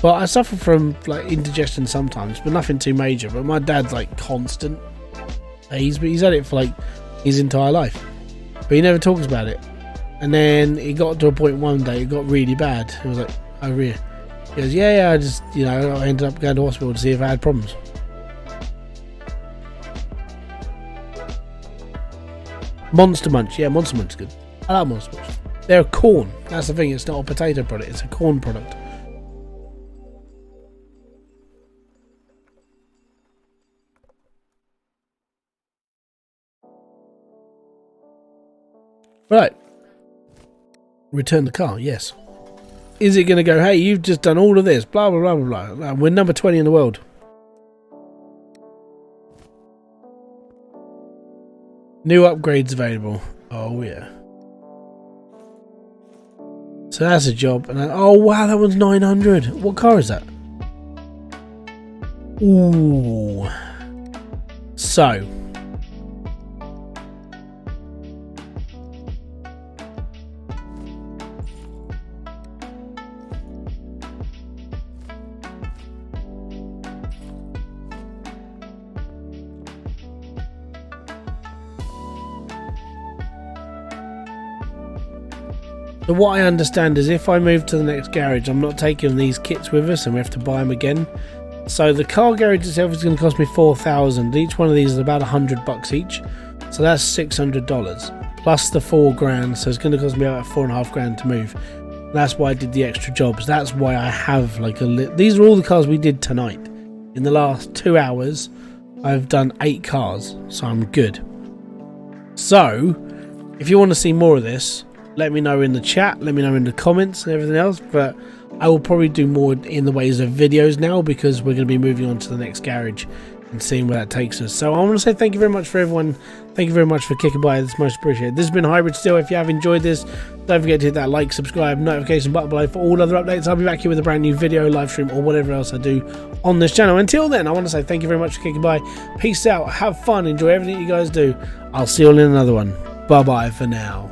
But I suffer from like indigestion sometimes, but nothing too major. But my dad's like constant. He's had it for like his entire life, but he never talks about it. And then it got to a point one day, it got really bad. It was like, oh really? He goes, yeah, I just, I ended up going to hospital to see if I had problems. Monster Munch, yeah, Monster Munch is good. I like Monster Munch. They're corn. That's the thing. It's not a potato product. It's a corn product. Right. Return the car, yes. Is it going to go, hey, you've just done all of this, blah, blah, blah, blah, blah. We're number 20 in the world. New upgrades available. Oh, yeah. So that's a job. And oh, wow, that one's 900. What car is that? Ooh. So. So what I understand is if I move to the next garage, I'm not taking these kits with us and we have to buy them again. So the car garage itself is going to cost me $4,000. Each one of these is about $100 each. So that's $600 plus the $4,000. So it's going to cost me about $4,500 to move. That's why I did the extra jobs. That's why I have like these are all the cars we did tonight. In the last 2 hours, I've done 8 cars. So I'm good. So if you want to see more of this, let me know in the chat, let me know in the comments and everything else, but I will probably do more in the ways of videos now because we're going to be moving on to the next garage and seeing where that takes us. So I want to say thank you very much for everyone. Thank you very much for kicking by. It's most appreciated. This has been Hybridsteel. If you have enjoyed this, don't forget to hit that like, subscribe, notification button below for all other updates. I'll be back here with a brand new video, live stream, or whatever else I do on this channel. Until then, I want to say thank you very much for kicking by. Peace out. Have fun. Enjoy everything you guys do. I'll see you all in another one. Bye-bye for now.